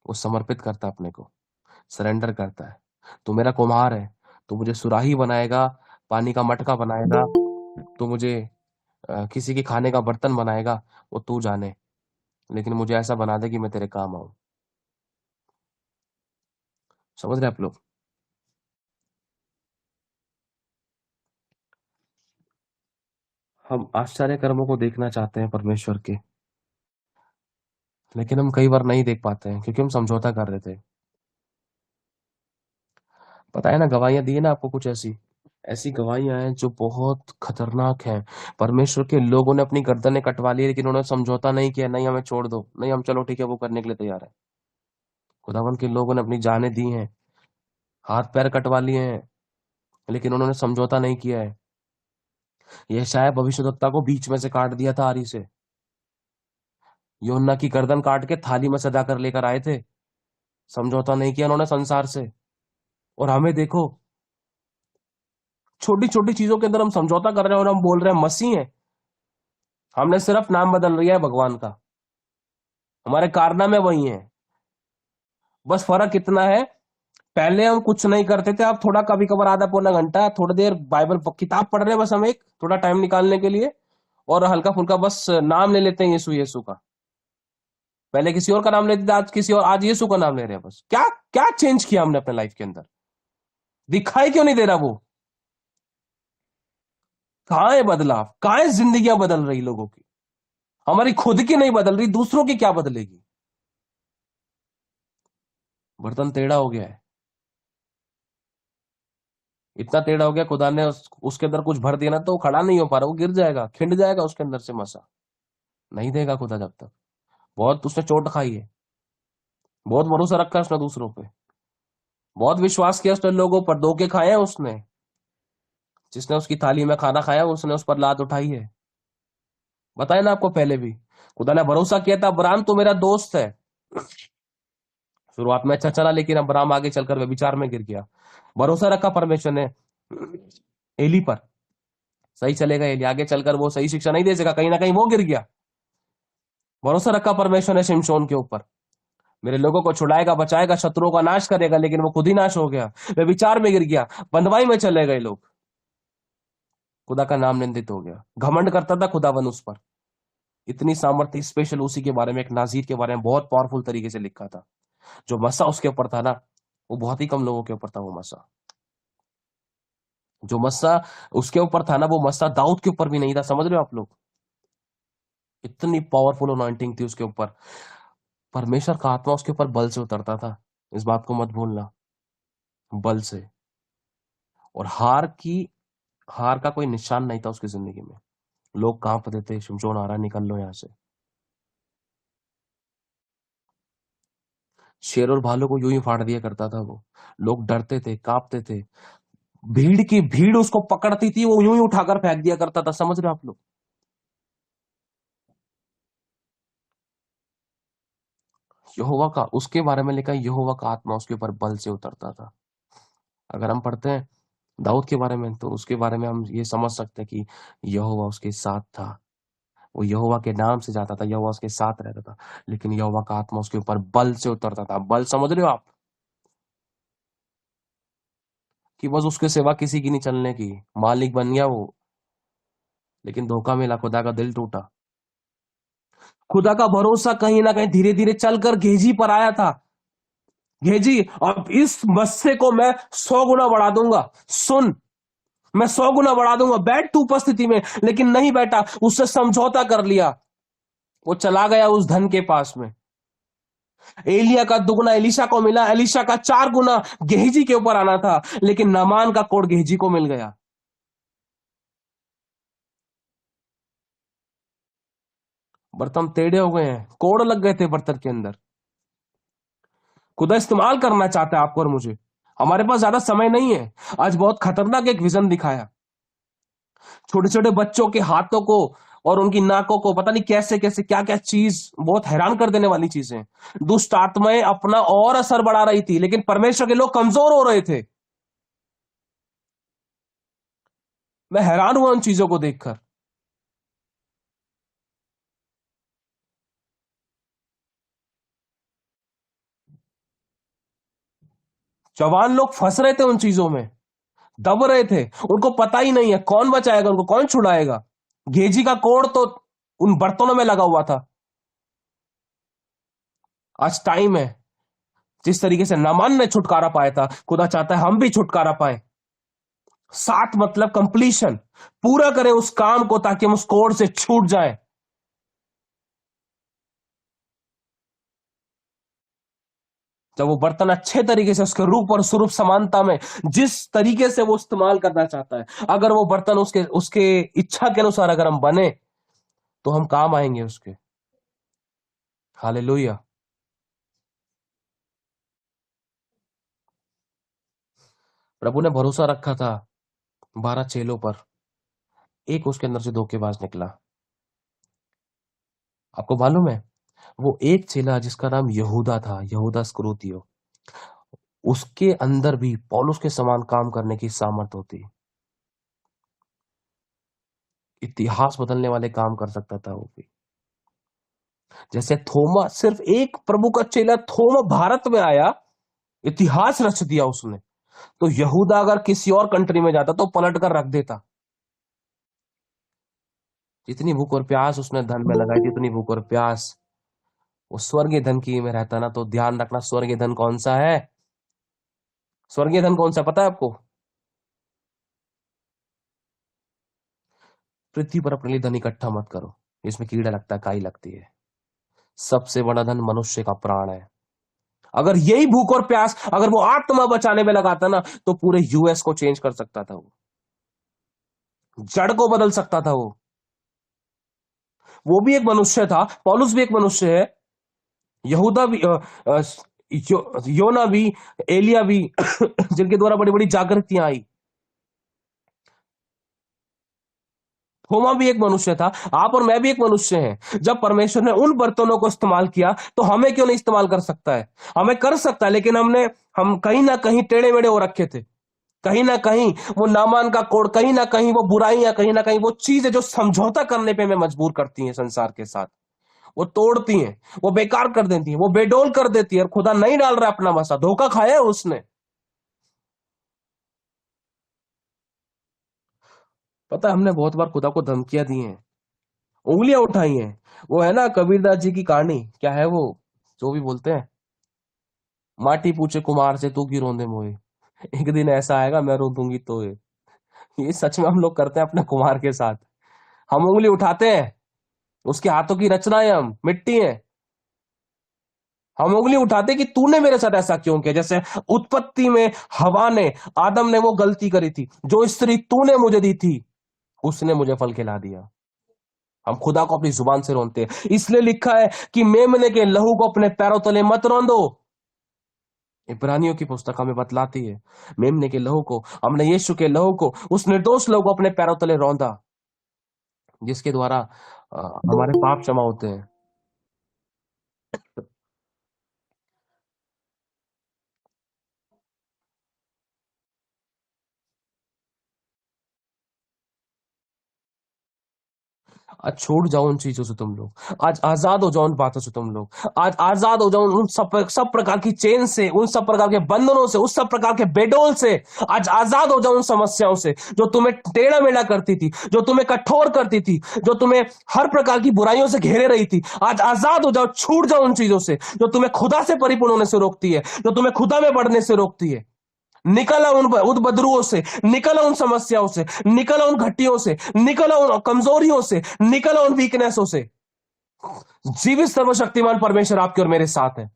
वो समर्पित करता है अपने को, सरेंडर करता है। तू मेरा कुम्हार है, तू मुझे सुराही बनाएगा, पानी का मटका बनाएगा, तू मुझे किसी के खाने का बर्तन बनाएगा, वो तू जाने, लेकिन मुझे ऐसा बना दे कि मैं तेरे काम आऊं। समझ रहे आप लोग? हम आश्चर्य कर्मों को देखना चाहते हैं परमेश्वर के, लेकिन हम कई बार नहीं देख पाते हैं क्योंकि हम समझौता कर रहे थे। पता है ना, गवाहियां दी है ना आपको, कुछ ऐसी ऐसी गवाहियां हैं जो बहुत खतरनाक हैं। परमेश्वर के लोगों ने अपनी गर्दनें कटवा ली, लेकिन उन्होंने समझौता नहीं किया, नहीं हमें छोड़ दो, नहीं हम चलो ठीक है वो करने के लिए तैयार है। खुदावन के लोगों ने अपनी जानें दी हैं, हाथ पैर कटवा लिए हैं, लेकिन उन्होंने समझौता नहीं किया है। यशायाह भविष्यद्वक्ता को बीच में से काट दिया था आरी से। यूहन्ना की गर्दन काट के थाली में सजा कर लेकर आए थे, समझौता नहीं किया उन्होंने संसार से। और हमें देखो, छोटी छोटी चीजों के अंदर हम समझौता कर रहे हैं और हम बोल रहे हैं मसीह हैं। हमने सिर्फ नाम बदल लिया है भगवान का, हमारे कारनामे वही हैं। बस फर्क इतना है, पहले हम कुछ नहीं करते थे, अब थोड़ा कभी कभार आधा पौना घंटा थोड़ी देर बाइबल किताब पढ़ रहे हैं, बस हम एक थोड़ा टाइम निकालने के लिए, और हल्का फुल्का बस नाम ले लेते हैं यीशु यीशु का। पहले किसी और का नाम लेते थे, आज किसी और, आज यीशु का नाम ले रहे हैं। बस क्या क्या चेंज किया हमने अपने लाइफ के अंदर? दिखाई क्यों नहीं दे रहा वो? कहाँ है बदलाव? कहाँ है जिंदगियां बदल रही लोगों की? हमारी खुद की नहीं बदल रही, दूसरों की क्या बदलेगी? बर्तन टेढ़ा हो गया है, इतना टेढ़ा हो गया, खुदा ने उसके अंदर कुछ भर दिया ना तो वो खड़ा नहीं हो पा रहा, वो गिर जाएगा, खिंड जाएगा उसके अंदर से मसा। नहीं देगा खुदा जब तक। बहुत उसने चोट खाई है, बहुत भरोसा रखा है उसने दूसरों पे, बहुत विश्वास किया उसने लोगों पर, धोखे खाए हैं उसने। जिसने उसकी थाली में खाना खाया उसने उस पर लात उठाई है। बताया ना आपको पहले भी, खुदा ने भरोसा किया था, अब्राहम तो मेरा दोस्त है। शुरुआत में अच्छा चला, लेकिन अब्राहम आगे चलकर व्यभिचार में गिर गया। भरोसा रखा परमेश्वर ने एली पर, सही चलेगा एली, आगे चलकर वो सही शिक्षा नहीं दे सका, कहीं ना कहीं वो गिर गया। भरोसा रखा परमेश्वर ने शिमशोन के ऊपर, मेरे लोगों को छुड़ाएगा, बचाएगा, शत्रुओं का नाश करेगा, लेकिन वो खुद ही नाश हो गया, व्यभिचार में गिर गया, बंधवाई में चले गए लोग, खुदा का नाम निंदित हो गया। घमंड करता था खुदावन उस पर, इतनी सामर्थ्य स्पेशल उसी के बारे में, एक नाजीर के बारे में बहुत पावरफुल तरीके से लिखा था। जो मसा उसके ऊपर था ना, वो बहुत ही कम लोगों के ऊपर था। वो मसा, जो मसा उसके ऊपर था ना, वो मसा दाऊद के ऊपर भी नहीं था। समझ रहे हो आप लोग? इतनी पावरफुल अनॉइंटिंग थी उसके ऊपर, परमेश्वर का आत्मा उसके ऊपर बल से उतरता था, इस बात को मत भूलना, बल से। और हार का कोई निशान नहीं था उसकी जिंदगी में। लोग कांपते थे, शिमशोन आ रहा, निकल लो यहां से। शेर और भालू को यूं ही फाड़ दिया करता था वो। लोग डरते थे, कांपते थे, भीड़ की भीड़ उसको पकड़ती थी, वो यूं ही उठाकर फेंक दिया करता था। समझ रहे हो आप लोग? यहोवा का, उसके बारे में लिखा, यहोवा का आत्मा उसके ऊपर बल से उतरता था। अगर हम पढ़ते हैं दाऊद के बारे में, तो उसके बारे में हम ये समझ सकते हैं कि यहोवा उसके साथ था। वो यहोवा के नाम से जाता था, यहोवा उसके साथ रहता था, लेकिन यहोवा का आत्मा उसके ऊपर बल से उतरता था। बल, समझ रहे हो आप? कि बस उसके सिवा किसी की नहीं चलने की, मालिक बन गया वो, लेकिन धोखा मिला, खुदा का दिल टूटा। खुदा का भरोसा कहीं ना कहीं धीरे धीरे चलकर गेजी पर आया था। गेजी, अब इस मस्से को मैं 100 गुना बढ़ा दूंगा, सुन, मैं 100 गुना बढ़ा दूंगा, बैठ तू उपस्थिति में। लेकिन नहीं बैठा, उससे समझौता कर लिया। वो चला गया उस धन के पास में। एलिया का दुगना एलिशा को मिला, एलिशा का 4 गुना गेहजी के ऊपर आना था, लेकिन नामान का कोड़ गेहजी को मिल गया। बर्तन टेढ़े हो गए हैं, कोड़ लग गए थे बर्तन के अंदर। खुदा इस्तेमाल करना चाहता है आपको और मुझे। हमारे पास ज्यादा समय नहीं है। आज बहुत खतरनाक एक विजन दिखाया, छोटे छोटे बच्चों के हाथों को और उनकी नाकों को, पता नहीं कैसे कैसे क्या क्या चीज, बहुत हैरान कर देने वाली चीजें। दुष्ट आत्माएं अपना और असर बढ़ा रही थी, लेकिन परमेश्वर के लोग कमजोर हो रहे थे। मैं हैरान हुआ उन चीजों को देखकर। जवान लोग फंस रहे थे उन चीजों में, दब रहे थे, उनको पता ही नहीं है कौन बचाएगा, उनको कौन छुड़ाएगा। गेजी का कोड तो उन बर्तनों में लगा हुआ था। आज टाइम है, जिस तरीके से नामान ने छुटकारा पाया था, खुदा चाहता है हम भी छुटकारा पाए। साथ मतलब कंप्लीशन, पूरा करें उस काम को ताकि हम उस कोड से छूट जाएं। जब वो बर्तन अच्छे तरीके से उसके रूप और स्वरूप समानता में, जिस तरीके से वो इस्तेमाल करना चाहता है, अगर वो बर्तन उसके उसके इच्छा के अनुसार अगर हम बने तो हम काम आएंगे उसके। हालेलुया। प्रभु ने भरोसा रखा था 12 चेलों पर, एक उसके अंदर से धोखेबाज निकला। आपको मालूम है, वो एक चेला जिसका नाम यहूदा था, यहूदा स्करूतियो, उसके अंदर भी पौलुस के समान काम करने की सामर्थ होती, इतिहास बदलने वाले काम कर सकता था वो भी। जैसे थोमा, सिर्फ एक प्रभु का चेला थोमा भारत में आया, इतिहास रच दिया उसने। तो यहूदा अगर किसी और कंट्री में जाता तो पलट कर रख देता। जितनी भूख और प्यास उसने धन में लगाई थी, उतनी भूख और प्यास वो स्वर्गीय धन की में रहता ना। तो ध्यान रखना, स्वर्गीय धन कौन सा है? स्वर्गीय धन कौन सा पता है आपको? पृथ्वी पर अपने लिए धन इकट्ठा मत करो, इसमें कीड़ा लगता है, काई लगती है। सबसे बड़ा धन मनुष्य का प्राण है। अगर यही भूख और प्यास अगर वो आत्मा बचाने में लगाता ना, तो पूरे यूएस को चेंज कर सकता था, वो जड़ को बदल सकता था। वो भी एक मनुष्य था, पौलुस भी एक मनुष्य है, यहूदा भी योना भी, एलिया भी जिनके द्वारा बड़ी बड़ी जागृतियां आई। थोमा भी एक मनुष्य था, आप और मैं भी एक मनुष्य हैं। जब परमेश्वर ने उन बर्तनों को इस्तेमाल किया तो हमें क्यों नहीं इस्तेमाल कर सकता है? हमें कर सकता है, लेकिन हम कहीं ना कहीं टेढ़े मेढ़े हो रखे थे। कहीं ना कहीं वो नामान का कोड, कहीं ना कहीं वो बुराइयां, कहीं ना कहीं वो चीजें जो समझौता करने पे हमें मजबूर करती हैं संसार के साथ, वो तोड़ती हैं, वो बेकार कर देती हैं, वो बेडोल कर देती है। और खुदा नहीं डाल रहा अपना मसा, धोखा खाया है उसने। पता है, हमने बहुत बार खुदा को धमकियां दी हैं, उंगलियां उठाई हैं। वो है ना कबीरदास जी की कहानी, क्या है वो जो भी बोलते हैं, माटी पूछे कुम्हार से तू क्यों रोंदे मोए, एक दिन ऐसा आएगा मैं रो दूंगी तो ये सच में हम लोग करते हैं अपने कुम्हार के साथ। हम उंगली उठाते हैं, उसके हाथों की रचना है, हम मिट्टी है। हम उंगली उठाते कि तूने मेरे साथ ऐसा क्यों किया। जैसे उत्पत्ति में हवा ने, आदम ने वो गलती करी थी, जो स्त्री तूने मुझे दी थी उसने मुझे फल खिला दिया। हम खुदा को अपनी जुबान से रोनते हैं। इसलिए लिखा है कि मेमने के लहू को अपने पैरों तले मत रौंदो। इब्रानियों की पुस्तक हमें बतलाती है, मेमने के लहू को, हमने यीशु के लहू को, उस निर्दोष लहू को अपने पैरों तले रौंदा, जिसके द्वारा हमारे पाप क्षमा होते हैं। आज छोड़ जाओ उन चीजों से तुम लोग, आज आजाद हो जाओ उन बातों से तुम लोग, आज आजाद हो जाओ उन सब प्रकार की चेन से, उन सब प्रकार के बंधनों से, उस सब प्रकार के बेडोल से। आज आजाद हो जाओ उन समस्याओं से जो तुम्हें टेढ़ा मेढ़ा करती थी, जो तुम्हें कठोर करती थी, जो तुम्हें हर प्रकार की बुराइयों से घेरे रही थी। आज आजाद हो जाओ, छूट जाओ उन चीजों से जो तुम्हें खुदा से परिपूर्ण होने से रोकती है, जो तुम्हें खुदा में बढ़ने से रोकती है। निकल आओ उन बदरुओं से, निकल आओ उन समस्याओं से, निकल आओ उन घटियों से, निकल आओ उन कमजोरियों से, निकल आओ उन वीकनेसों से। जीवित सर्वशक्तिमान परमेश्वर आपके और मेरे साथ है।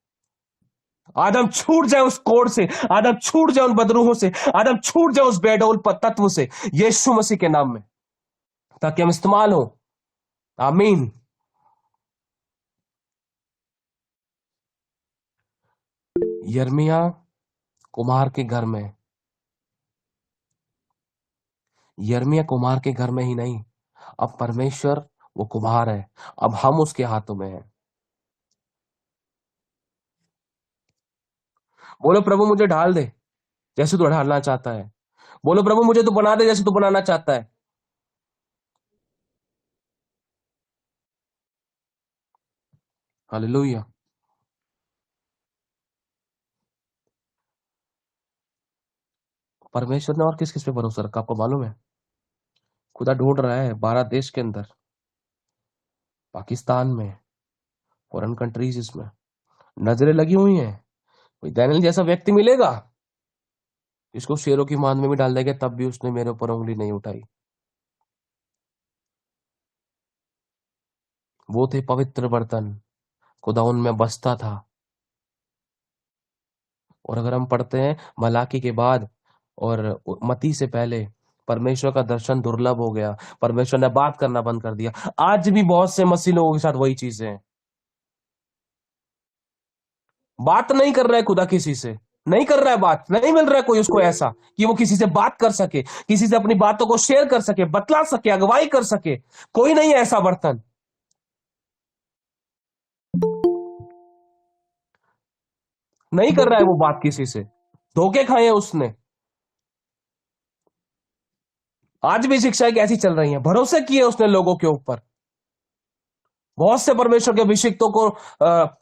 आज हम छूट जाए उस कोड से, आज हम छूट जाए उन बदरूहों से, आज हम छूट जाए उस बेडौल तत्व से, यीशु मसीह के नाम में, ताकि हम इस्तेमाल हो। आमीन। यिर्मयाह कुम्हार के घर में, यिर्मयाह कुम्हार के घर में ही नहीं, अब परमेश्वर वो कुम्हार है, अब हम उसके हाथों में हैं। बोलो प्रभु मुझे ढाल दे जैसे तू ढालना चाहता है। बोलो प्रभु मुझे तू बना दे जैसे तू बनाना चाहता है। हालेलुया। परमेश्वर ने और किस किस पे भरोसा रखा आपको मालूम है? खुदा ढूंढ रहा है 12 देश के अंदर, पाकिस्तान में, फॉरेन कंट्रीज में नजरें लगी हुई हैं। कोई दानियल जैसा व्यक्ति मिलेगा इसको शेरों की मान में भी डाल देगा, तब भी उसने मेरे ऊपर उंगली नहीं उठाई। वो थे पवित्र बर्तन, खुदा उनमें बसता था। और अगर हम पढ़ते हैं मलाकी के बाद और मती से पहले, परमेश्वर का दर्शन दुर्लभ हो गया, परमेश्वर ने बात करना बंद कर दिया। आज भी बहुत से मसीह लोगों के साथ वही चीजें हैं। बात नहीं कर रहा है खुदा किसी से, नहीं कर रहा है बात, नहीं मिल रहा है कोई उसको ऐसा कि वो किसी से बात कर सके, किसी से अपनी बातों को शेयर कर सके, बतला सके, अगुवाई कर सके। कोई नहीं है ऐसा बर्तन। नहीं कर रहा है वो बात किसी से, धोखे खाए हैं उसने। आज भी शिक्षाएं कैसी चल रही हैं? भरोसे किए उसने लोगों के ऊपर, बहुत से परमेश्वर के अभिषिक्तों को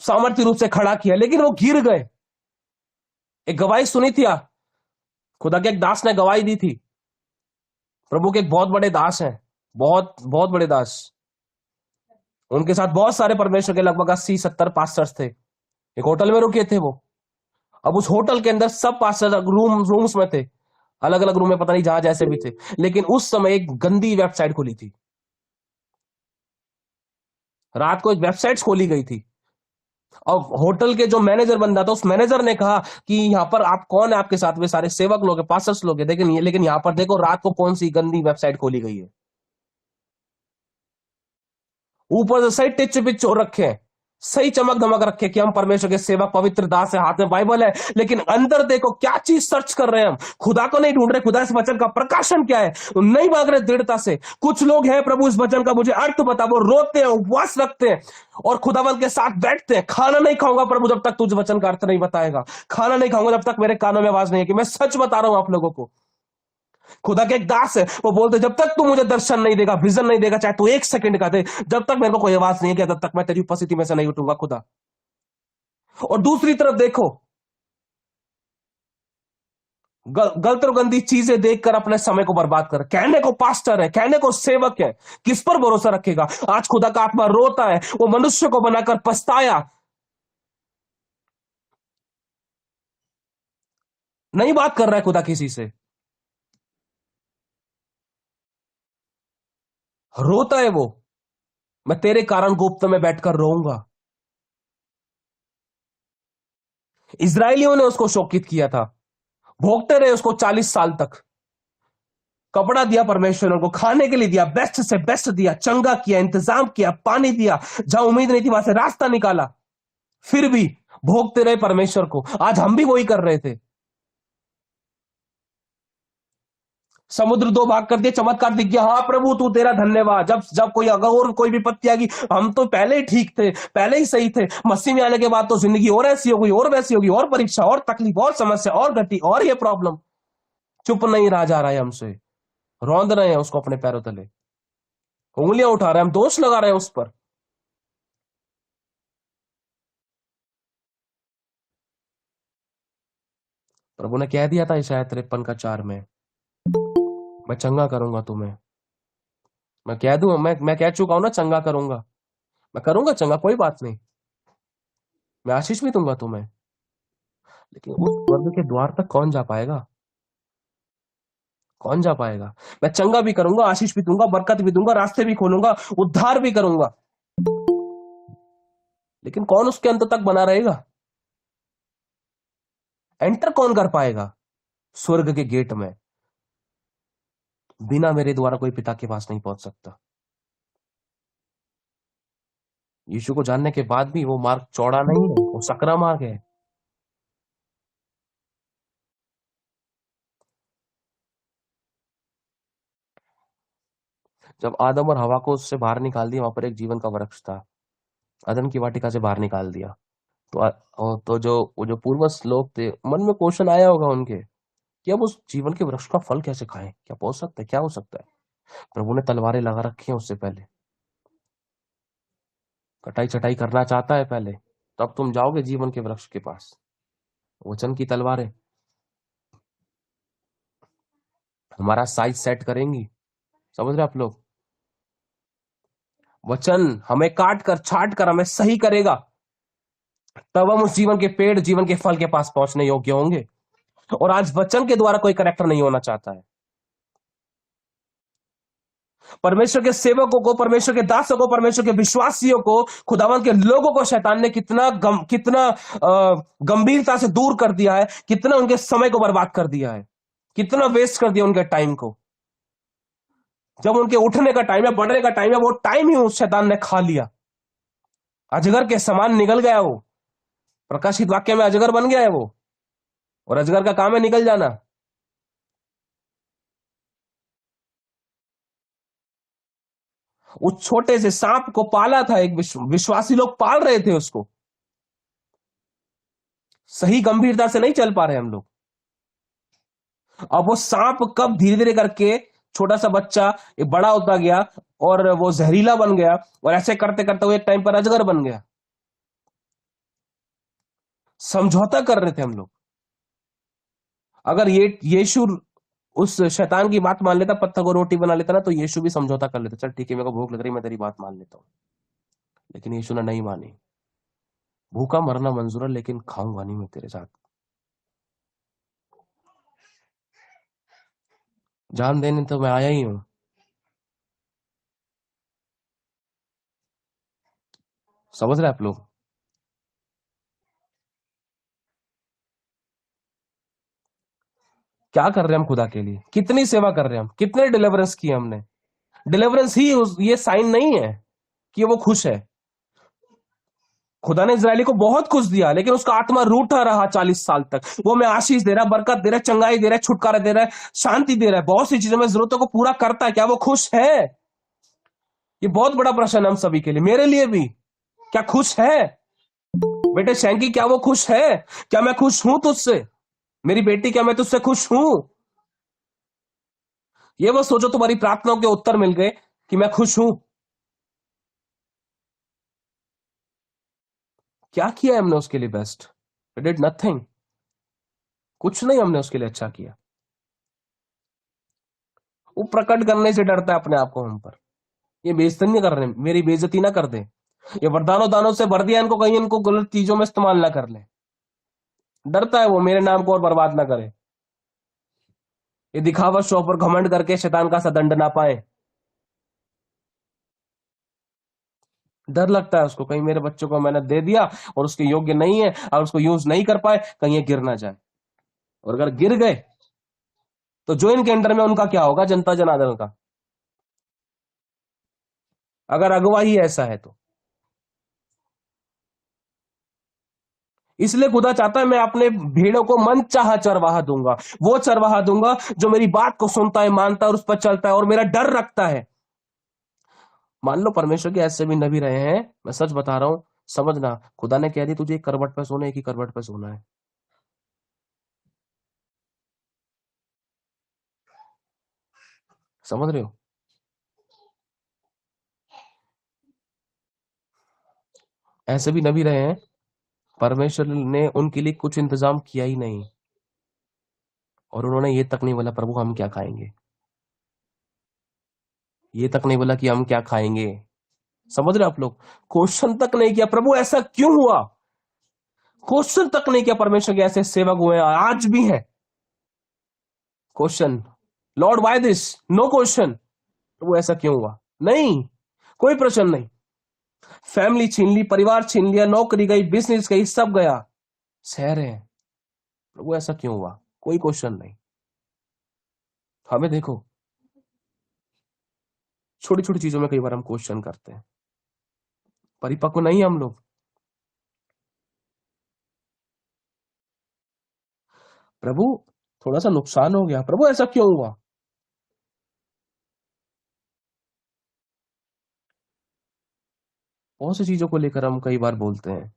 सामर्थ्य रूप से खड़ा किया, लेकिन वो गिर गए। एक गवाही सुनी थी, खुदा के एक दास ने गवाही दी थी। प्रभु के एक बहुत बड़े दास हैं, बहुत बहुत बड़े दास। उनके साथ बहुत सारे परमेश्वर के लगभग 80-70 पास्टर्स थे। एक होटल में रुके थे वो। अब उस होटल के अंदर सब पास्टर रूम्स में थे, अलग अलग रूम में, पता नहीं जहां जैसे भी थे। लेकिन उस समय एक गंदी वेबसाइट खुली थी, रात को एक वेबसाइट खोली गई थी। और होटल के जो मैनेजर बंदा था, उस मैनेजर ने कहा कि यहाँ पर आप कौन है, आपके साथ में सारे सेवक लोग हैं, पास्टर्स लोग हैं, लेकिन यहाँ पर देखो रात को कौन सी गंदी वेबसाइट खोली गई है। ऊपर से सही टिच पिच हो रखे हैं, सही चमक धमक रखे कि हम परमेश्वर के सेवक पवित्र दास है, हाथ में बाइबल है, लेकिन अंदर देखो क्या चीज सर्च कर रहे हैं। हम खुदा को नहीं ढूंढ रहे, खुदा इस वचन का प्रकाशन क्या है नहीं मांग रहे दृढ़ता से। कुछ लोग हैं, प्रभु इस वचन का मुझे अर्थ बता, वो रोते हैं, उपवास रखते हैं और खुदावंत के साथ बैठते हैं। खाना नहीं खाऊंगा प्रभु जब तक तुझ वचन का अर्थ नहीं बताएगा, खाना नहीं खाऊंगा जब तक मेरे कानों में आवाज नहीं है कि मैं सच बता रहा हूं आप लोगों को। खुदा के एक दास है, वो बोलते जब तक तू मुझे दर्शन नहीं देगा, विजन नहीं देगा, चाहे तू 1 सेकंड का दे, जब तक मेरे को कोई आवाज नहीं किया, तब तक मैं तेरी उपस्थिति में से नहीं उठूंगा खुदा। और दूसरी तरफ देखो, गलत और गंदी चीजें देखकर अपने समय को बर्बाद कर, कहने को पास्टर है, कहने को सेवक है, किस पर भरोसा रखेगा? आज खुदा का आत्मा रोता है, वो मनुष्य को बनाकर पछताया, नहीं बात कर रहा है खुदा किसी से, रोता है वो, मैं तेरे कारण गुप्त में बैठकर रोऊंगा। इजरायलियों ने उसको शोकित किया था, भोगते रहे उसको 40 साल तक। कपड़ा दिया परमेश्वर ने उनको, खाने के लिए दिया, बेस्ट से बेस्ट दिया, चंगा किया, इंतजाम किया, पानी दिया, जहां उम्मीद नहीं थी वहां से रास्ता निकाला, फिर भी भोगते रहे परमेश्वर को। आज हम भी वही कर रहे थे। समुद्र 2 भाग कर दिया, चमत्कार दिख गया, हाँ प्रभु तू तेरा धन्यवाद। जब जब कोई और कोई विपत्ति आ गई, हम तो पहले ही ठीक थे, पहले ही सही थे, मसीह में आने के बाद तो जिंदगी और ऐसी हो गई, और वैसी होगी, और परीक्षा, और तकलीफ, और समस्या, और घटी, और ये प्रॉब्लम। चुप नहीं रहा जा रहा है हमसे, रौंद रहे हैं उसको अपने पैरों तले, उंगलियां उठा रहे हैं, हम दोष लगा रहे हैं उस पर। प्रभु ने कह दिया था इशाया 53:4 में, मैं चंगा करूंगा तुम्हें। मैं कह दूं, मैं कह चुका हूं ना, चंगा करूंगा, मैं करूंगा चंगा, कोई बात नहीं, मैं आशीष भी दूंगा तुम्हें। लेकिन उस स्वर्ग के द्वार तक कौन जा पाएगा? कौन जा पाएगा? मैं चंगा भी करूंगा, आशीष भी दूंगा, बरकत भी दूंगा, रास्ते भी खोलूंगा, उद्धार भी करूंगा, लेकिन कौन उसके अंत तक बना रहेगा? एंटर कौन कर पाएगा स्वर्ग के गेट में? बिना मेरे द्वारा कोई पिता के पास नहीं पहुंच सकता। यीशु को जानने के बाद भी वो मार्ग चौड़ा नहीं है, वो सकरा मार्ग है। जब आदम और हवा को उससे बाहर निकाल दिया, वहां पर एक जीवन का वृक्ष था, अदन की वाटिका से बाहर निकाल दिया, तो जो वो जो पूर्वज लोग थे, मन में क्वेश्चन आया होगा उनके कि अब उस जीवन के वृक्ष का फल कैसे खाएं, क्या पहुंच सकता है, क्या हो सकता है? प्रभु ने तलवारें लगा रखी हैं उससे पहले, कटाई छटाई करना चाहता है पहले, तो अब तुम जाओगे जीवन के वृक्ष के पास। वचन की तलवारें हमारा साइज सेट करेंगी। समझ रहे आप लोग? वचन हमें काट कर छाट कर हमें सही करेगा, तब हम उस जीवन के पेड़, जीवन के फल के पास पहुंचने योग्य होंगे। और आज वचन के द्वारा कोई करेक्टर नहीं होना चाहता है। परमेश्वर के सेवकों को, परमेश्वर के दासों को, परमेश्वर के विश्वासियों को, खुदावंत के लोगों को शैतान ने कितना गंभीरता से दूर कर दिया है, कितना उनके समय को बर्बाद कर दिया है, कितना वेस्ट कर दिया उनके टाइम को। जब उनके उठने का टाइम है, बढ़ने का टाइम है, वो टाइम ही उस शैतान ने खा लिया। अजगर के समान निकल गया वो। प्रकाशित वाक्य में अजगर बन गया है वो, और अजगर का काम है निकल जाना। उस छोटे से सांप को पाला था, एक विश्वासी लोग पाल रहे थे उसको। सही गंभीरता से नहीं चल पा रहे हम लोग। अब वो सांप कब धीरे धीरे करके छोटा सा बच्चा एक बड़ा होता गया और वो जहरीला बन गया, और ऐसे करते करते वो एक टाइम पर अजगर बन गया। समझौता कर रहे थे हम लोग। अगर ये यीशु उस शैतान की बात मान लेता, पत्थर को रोटी बना लेता ना, तो यीशु भी समझौता कर लेता। चल ठीक है, मेरे को भूख लग रही, मैं तेरी बात मान लेता हूं। लेकिन यीशु ने नहीं मानी। भूखा मरना मंजूर है, लेकिन खाऊंगा नहीं मैं तेरे साथ। जान देने तो मैं आया ही हूं। समझ रहे आप लोग? क्या कर रहे हैं हम खुदा के लिए? कितनी सेवा कर रहे हैं हम? कितने डिलीवरेंस किए हमने? डिलीवरेंस ही ये साइन नहीं है कि वो खुश है। खुदा ने इजरायली को बहुत कुछ दिया, लेकिन उसका आत्मा रूठा रहा 40 साल तक। वो मैं आशीष दे रहा, बरकत दे रहा, चंगाई दे रहा, छुटकारा दे रहा है, शांति दे रहा है, बहुत सी चीजों में जरूरतों को पूरा करता है। क्या वो खुश है? ये बहुत बड़ा प्रश्न है हम सभी के लिए, मेरे लिए भी। क्या खुश है? बेटे शैंकी, क्या वो खुश है? क्या मैं खुश हूं तुझसे? मेरी बेटी, क्या मैं तुझसे खुश हूं? ये वो सोचो तुम्हारी प्रार्थनाओं के उत्तर मिल गए कि मैं खुश हूं। क्या किया है हमने उसके लिए बेस्ट? Did nothing. कुछ नहीं हमने उसके लिए अच्छा किया। वो प्रकट करने से डरता है अपने आप को हम पर। ये बेइज्जती नहीं कर रहे, मेरी बेइज्जती ना कर दे। ये वरदानों दानों से भर दिया इनको, कहीं इनको गलत चीजों में इस्तेमाल ना कर ले। डरता है वो मेरे नाम को और बर्बाद ना करे। ये दिखावा शो पर घमंड करके शैतान का सदंड ना पाए। डर लगता है उसको, कहीं मेरे बच्चों को मैंने दे दिया और उसके योग्य नहीं है, और उसको यूज नहीं कर पाए, कहीं ये गिर ना जाए। और अगर गिर गए तो जो इनके अंडर में उनका क्या होगा, जनता जनार्दन का, अगर अगुवा ही ऐसा है तो। इसलिए खुदा चाहता है मैं अपने भेड़ों को मन चाहा चरवाहा दूंगा। वो चरवाहा दूंगा जो मेरी बात को सुनता है, मानता है और उस पर चलता है और मेरा डर रखता है। मान लो परमेश्वर के ऐसे भी नबी रहे हैं, मैं सच बता रहा हूं, समझना, खुदा ने कह दी तुझे एक करवट पे सोना, एक ही करवट पे सोना है। समझ रहे हो? ऐसे भी नबी रहे हैं, परमेश्वर ने उनके लिए कुछ इंतजाम किया ही नहीं, और उन्होंने ये तक नहीं बोला प्रभु हम क्या खाएंगे, ये तक नहीं बोला कि हम क्या खाएंगे। समझ रहे आप लोग? क्वेश्चन तक नहीं किया प्रभु ऐसा क्यों हुआ। क्वेश्चन तक नहीं किया। परमेश्वर के ऐसे सेवक हुए, आज भी हैं। Question, lord why this? No question. प्रभु ऐसा क्यों हुआ? नहीं, कोई प्रश्न नहीं। फैमिली छीन ली, परिवार छीन लिया, नौकरी गई, बिजनेस गई, सब गया, सह रहे हैं, प्रभु ऐसा क्यों हुआ? कोई क्वेश्चन नहीं। हमें देखो, छोटी छोटी चीजों में कई बार हम क्वेश्चन करते हैं, परिपक्व नहीं हम लोग। प्रभु थोड़ा सा नुकसान हो गया, प्रभु ऐसा क्यों हुआ? बहुत सी चीजों को लेकर हम कई बार बोलते हैं।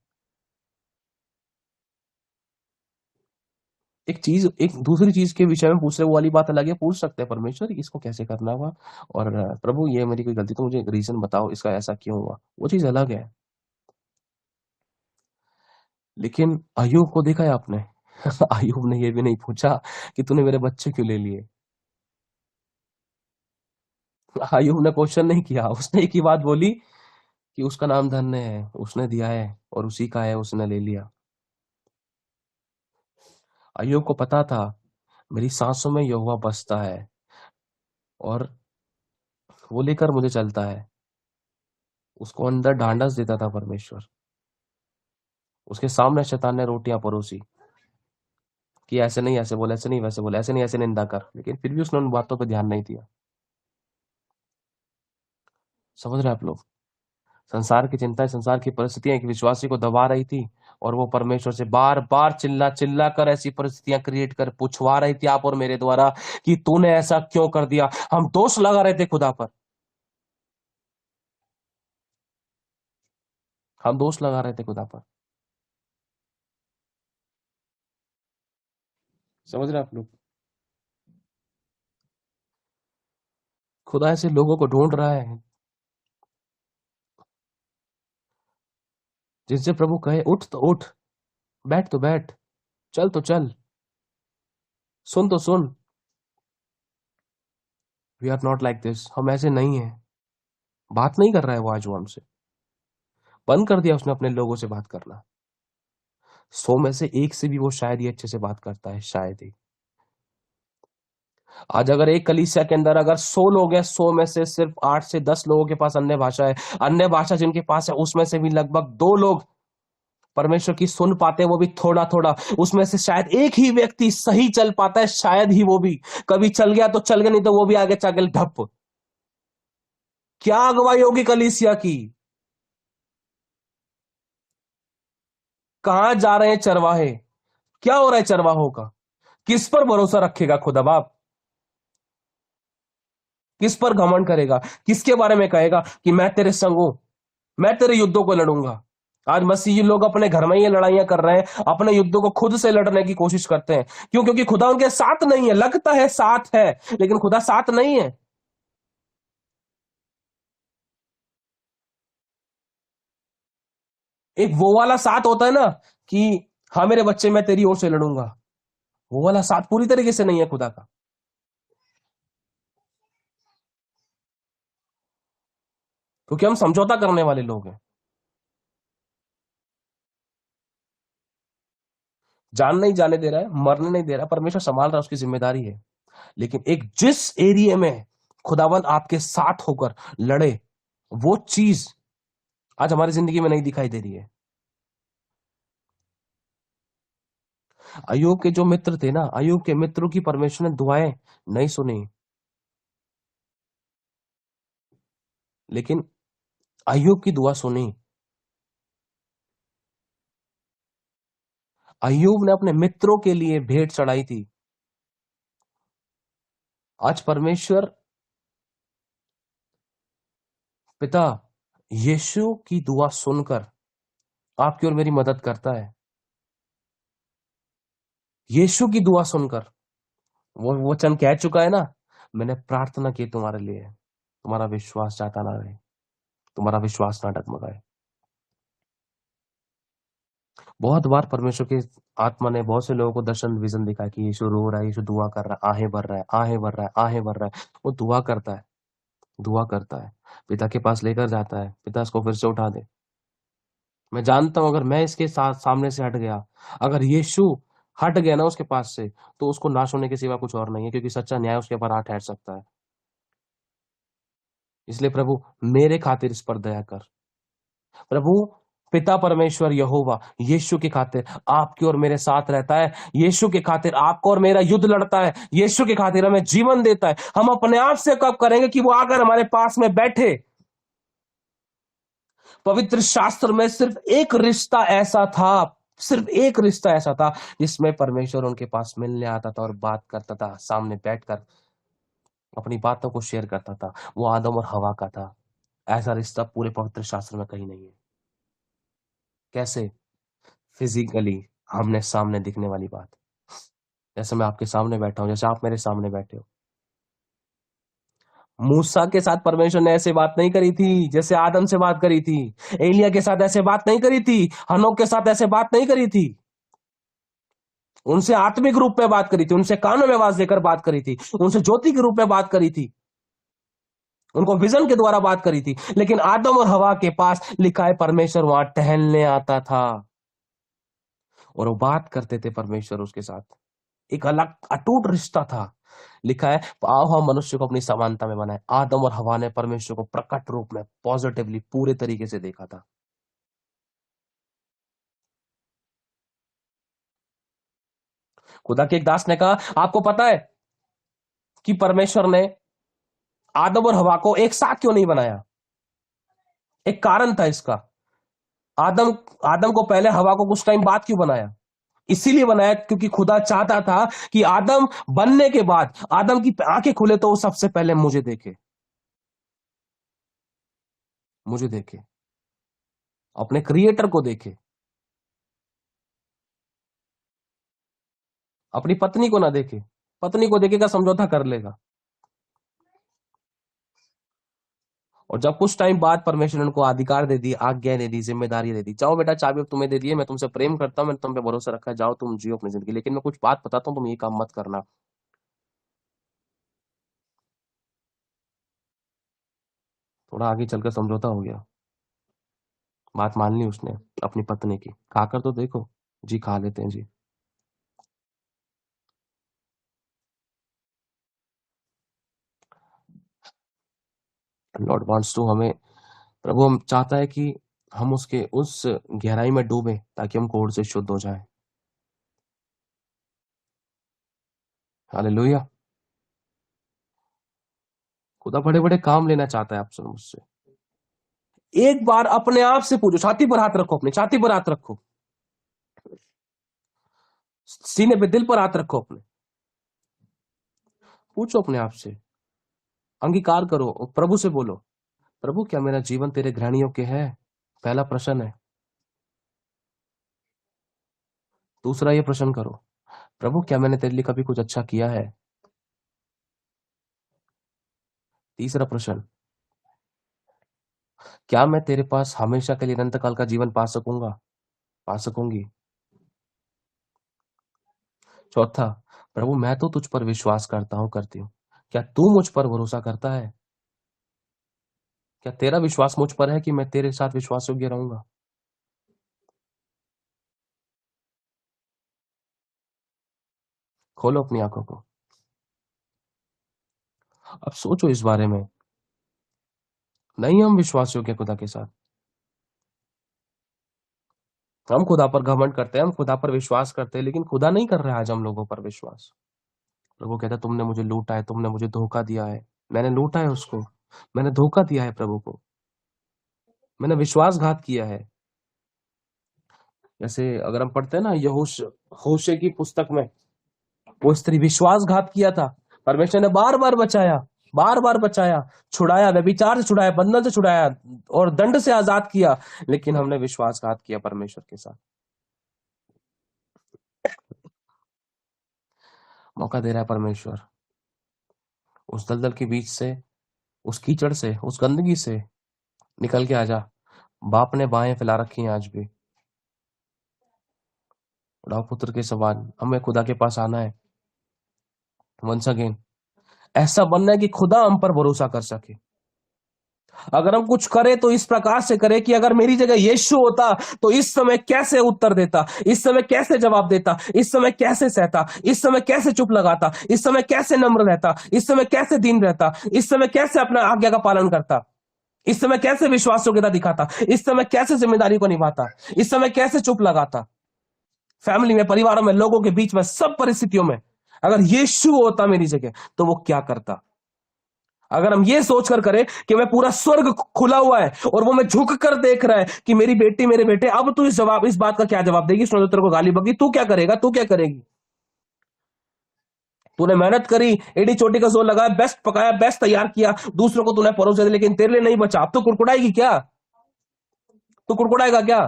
एक दूसरी चीज के विषय में पूछ रहे, वो वाली बात अलग है, पूछ सकते हैं परमेश्वर इसको कैसे करना हुआ, और प्रभु ये मेरी कोई गलती, तो मुझे रीजन बताओ इसका ऐसा क्यों हुआ, वो चीज अलग है। लेकिन अय्यूब को देखा है आपने? अय्यूब ने ये भी नहीं पूछा कि तूने मेरे बच्चे क्यों ले लिए। अय्यूब ने क्वेश्चन नहीं किया, उसने एक ही बात बोली कि उसका नाम धन्य है, उसने दिया है और उसी का है, उसने ले लिया। अय्यूब को पता था मेरी सांसों में यहोवा बसता है और वो लेकर मुझे चलता है। उसको अंदर ढांढस देता था परमेश्वर। उसके सामने शैतान ने रोटियां परोसी कि ऐसे नहीं ऐसे बोल, ऐसे नहीं वैसे बोल, ऐसे नहीं ऐसे निंदा कर, लेकिन फिर भी उसने उन बातों पर ध्यान नहीं दिया। समझ रहे आप लोग? संसार की चिंताएं, संसार की परिस्थितियां एक विश्वासी को दबा रही थी और वो परमेश्वर से बार बार चिल्ला चिल्ला कर ऐसी परिस्थितियां क्रिएट कर पूछवा रही थी आप और मेरे द्वारा कि तूने ऐसा क्यों कर दिया। हम दोष लगा रहे थे खुदा पर, हम दोष लगा रहे थे खुदा पर। समझ रहे आप लोग? खुदा ऐसे लोगों को ढूंढ रहा है जिनसे प्रभु कहे उठ तो उठ, बैठ तो बैठ, चल तो चल, सुन तो सुन। We are not like this, हम ऐसे नहीं है। बात नहीं कर रहा है वो आज वो हमसे, बंद कर दिया उसने अपने लोगों से बात करना। 100 में से एक से भी वो शायद ही अच्छे से बात करता है, शायद ही। आज अगर एक कलीसिया के अंदर अगर 100 लोग हैं, 100 में से सिर्फ 8 से 10 लोगों के पास अन्य भाषा है, अन्य भाषा जिनके पास है उसमें से भी लगभग 2 लोग परमेश्वर की सुन पाते हैं, वो भी थोड़ा थोड़ा। उसमें से शायद एक ही व्यक्ति सही चल पाता है, शायद ही वो भी। कभी चल गया तो चल गया, नहीं तो वो भी आगे चल ढप। क्या अगुवाई होगी कलीसिया की? कहां जा रहे हैं चरवाहे? क्या हो रहा है चरवाहों का? किस पर भरोसा रखेगा खुदा बाप? किस पर घमंड करेगा? किसके बारे में कहेगा कि मैं तेरे संग हूं, मैं तेरे युद्धों को लड़ूंगा? आज मसीही लोग अपने घर में ये लड़ाइयां कर रहे हैं, अपने युद्धों को खुद से लड़ने की कोशिश करते हैं। क्यों? क्योंकि खुदा उनके साथ नहीं है। लगता है साथ है, लेकिन खुदा साथ नहीं है। एक वो वाला साथ होता है ना कि हाँ मेरे बच्चे मैं तेरी ओर से लड़ूंगा, वो वाला साथ पूरी तरीके से नहीं है खुदा का। क्योंकि हम समझौता करने वाले लोग हैं। जान नहीं जाने दे रहा है, मरने नहीं दे रहा, परमेश्वर संभाल रहा है, उसकी जिम्मेदारी है। लेकिन एक जिस एरिया में खुदावंद आपके साथ होकर लड़े, वो चीज आज हमारी जिंदगी में नहीं दिखाई दे रही है। अय्यूब के जो मित्र थे ना, अय्यूब के मित्रों की परमेश्वर ने दुआएं नहीं सुनी, लेकिन अय्यूब की दुआ सुनी। अय्यूब ने अपने मित्रों के लिए भेंट चढ़ाई थी। आज परमेश्वर पिता यीशु की दुआ सुनकर आपकी और मेरी मदद करता है। यीशु की दुआ सुनकर वो वचन कह चुका है ना, मैंने प्रार्थना की तुम्हारे लिए, तुम्हारा विश्वास जाता ना रहे, तुम्हारा विश्वास ना डगमगाए। बहुत बार परमेश्वर के आत्मा ने बहुत से लोगों को दर्शन विजन दिखाया कि यीशु रो रहा है, यीशु दुआ कर रहा है, आहें भर रहा है, आहें भर रहा है, आहें भर रहा है। वो दुआ करता है, दुआ करता है, पिता के पास लेकर जाता है, पिता इसको फिर से उठा दे। मैं जानता हूं अगर मैं इसके साथ सामने से हट गया, अगर यीशु हट गया ना उसके पास से, तो उसको नाश होने के सिवा कुछ और नहीं है, क्योंकि सच्चा न्याय उसके ऊपर आ ठहर सकता है। इसलिए प्रभु मेरे खातिर इस पर दया कर। प्रभु पिता परमेश्वर यहोवा यीशु के खातिर आपके और मेरे साथ रहता है, यीशु के खातिर आपको और मेरा युद्ध लड़ता है, यीशु के खातिर हमें जीवन देता है। हम अपने आप से कब करेंगे कि वो आकर हमारे पास में बैठे? पवित्र शास्त्र में सिर्फ एक रिश्ता ऐसा था, सिर्फ एक रिश्ता ऐसा था जिसमें परमेश्वर उनके पास मिलने आता था और बात करता था, सामने बैठकर अपनी बातों को शेयर करता था। वो आदम और हवा का था। ऐसा रिश्ता पूरे पवित्र शास्त्र में कहीं नहीं है। कैसे? फिजिकली आमने सामने दिखने वाली बात, जैसे मैं आपके सामने बैठा हूं, जैसे आप मेरे सामने बैठे हो। मूसा के साथ परमेश्वर ने ऐसे बात नहीं करी थी जैसे आदम से बात करी थी। एलिया के साथ ऐसे बात नहीं करी थी। हनोक के साथ ऐसे बात नहीं करी थी। उनसे आत्मिक रूप में बात करी थी, उनसे कानों में आवाज देकर बात करी थी, उनसे ज्योति के रूप में बात करी थी, उनको विजन के द्वारा बात करी थी। लेकिन आदम और हवा के पास लिखा है परमेश्वर वहां टहलने आता था और वो बात करते थे परमेश्वर उसके साथ। एक अलग अटूट रिश्ता था। लिखा है आओ हम मनुष्य को अपनी समानता में बनाए। आदम और हवा ने परमेश्वर को प्रकट रूप में पॉजिटिवली पूरे तरीके से देखा था। खुदा के एक दास ने कहा आपको पता है कि परमेश्वर ने आदम और हवा को एक साथ क्यों नहीं बनाया? एक कारण था इसका। आदम को पहले, हवा को कुछ टाइम बाद क्यों बनाया? इसीलिए बनाया क्योंकि खुदा चाहता था कि आदम बनने के बाद आदम की आंखें खुले तो वो सबसे पहले मुझे देखे, अपने क्रिएटर को देखे, अपनी पत्नी को ना देखे। पत्नी को देखेगा समझौता कर लेगा। और जब कुछ टाइम बाद परमेश्वर ने उनको अधिकार दे दी, आज्ञा दे दी, जिम्मेदारी दे दी, जाओ बेटा चाबी तुम्हें दे दी है, मैं तुमसे प्रेम करता हूं, मैंने तुम पे भरोसा रखा है, जाओ तुम जियो अपनी जिंदगी, लेकिन मैं कुछ बात बताता हूं, तुम ये काम मत करना। थोड़ा आगे चलकर समझौता हो गया। बात मान ली उसने अपनी पत्नी की। खाकर तो देखो जी, खा लेते हैं जी। लॉर्ड वांट्स टू हमें, प्रभु हम चाहता है कि हम उसके उस गहराई में डूबे ताकि हम कोढ़ से शुद्ध हो जाए। हालेलुया। खुदा बड़े बड़े काम लेना चाहता है आपसे मुझसे। एक बार अपने आप से पूछो, छाती पर हाथ रखो, अपनी छाती पर हाथ रखो, सीने पे, दिल पर हाथ रखो अपने, पूछो अपने आप से, अंगीकार करो, प्रभु से बोलो, प्रभु क्या मेरा जीवन तेरे ग्रहण योग्य है? पहला प्रश्न है। दूसरा ये प्रश्न करो, प्रभु क्या मैंने तेरे लिए कभी कुछ अच्छा किया है? तीसरा प्रश्न, क्या मैं तेरे पास हमेशा के लिए अनंत काल का जीवन पा सकूंगी? चौथा, प्रभु मैं तो तुझ पर विश्वास करती हूँ, क्या तू मुझ पर भरोसा करता है? क्या तेरा विश्वास मुझ पर है कि मैं तेरे साथ विश्वास योग्य रहूंगा? खोलो अपनी आंखों को, अब सोचो इस बारे में। नहीं हम विश्वास योग्य खुदा के साथ, हम खुदा पर घमंड करते हैं, हम खुदा पर विश्वास करते हैं, लेकिन खुदा नहीं कर रहा है आज हम लोगों पर विश्वास। प्रभु कहता है तुमने मुझे लूटा है, तुमने मुझे धोखा दिया है। मैंने लूटा है उसको, मैंने धोखा दिया है प्रभु को, मैंने विश्वासघात किया है। जैसे अगर हम पढ़ते हैं ना होशे की पुस्तक में, वो स्त्री विश्वासघात किया था, परमेश्वर ने बार बार बचाया, छुड़ाया, व्यभिचार से छुड़ाया, बंधन से छुड़ाया और दंड से आजाद किया, लेकिन हमने विश्वासघात किया परमेश्वर के साथ। मौका दे रहा है परमेश्वर, उस दलदल के बीच से, उस कीचड़ से, उस गंदगी से निकल के आजा। बाप ने बाहें फैला रखी हैं आज भी। उड़ाओ पुत्र के समान हमें खुदा के पास आना है। वंस अगेन ऐसा बनना है कि खुदा हम पर भरोसा कर सके। अगर हम कुछ करें तो इस प्रकार से करें कि अगर मेरी जगह यीशु होता तो इस समय कैसे उत्तर देता, इस समय कैसे जवाब देता, इस समय कैसे सहता, इस समय कैसे चुप लगाता, इस समय कैसे नम्र रहता, इस समय कैसे दीन रहता, इस समय कैसे अपना आज्ञा का पालन करता, इस समय कैसे विश्वास योग्यता दिखाता, इस समय कैसे जिम्मेदारी को निभाता, इस समय कैसे चुप लगाता। फैमिली में, परिवारों में, लोगों के बीच में, सब परिस्थितियों में अगर यीशु होता मेरी जगह तो वो क्या करता। अगर हम ये सोचकर करें कि मैं पूरा स्वर्ग खुला हुआ है और वो मैं झुक कर देख रहा है कि मेरी बेटी, मेरे बेटे, अब तू इस बात का क्या जवाब देगी, तेरे को गाली बगी, तू क्या करेगा, तू क्या करेगी? तूने मेहनत करी, एडी चोटी का जोर लगाया, बेस्ट पकाया, बेस्ट तैयार किया, दूसरों को तूने परोसा दिया, लेकिन तेरे लिए नहीं बचा। अब तो कुड़कुड़ाएगी क्या? तू कुड़कुड़ाएगा क्या?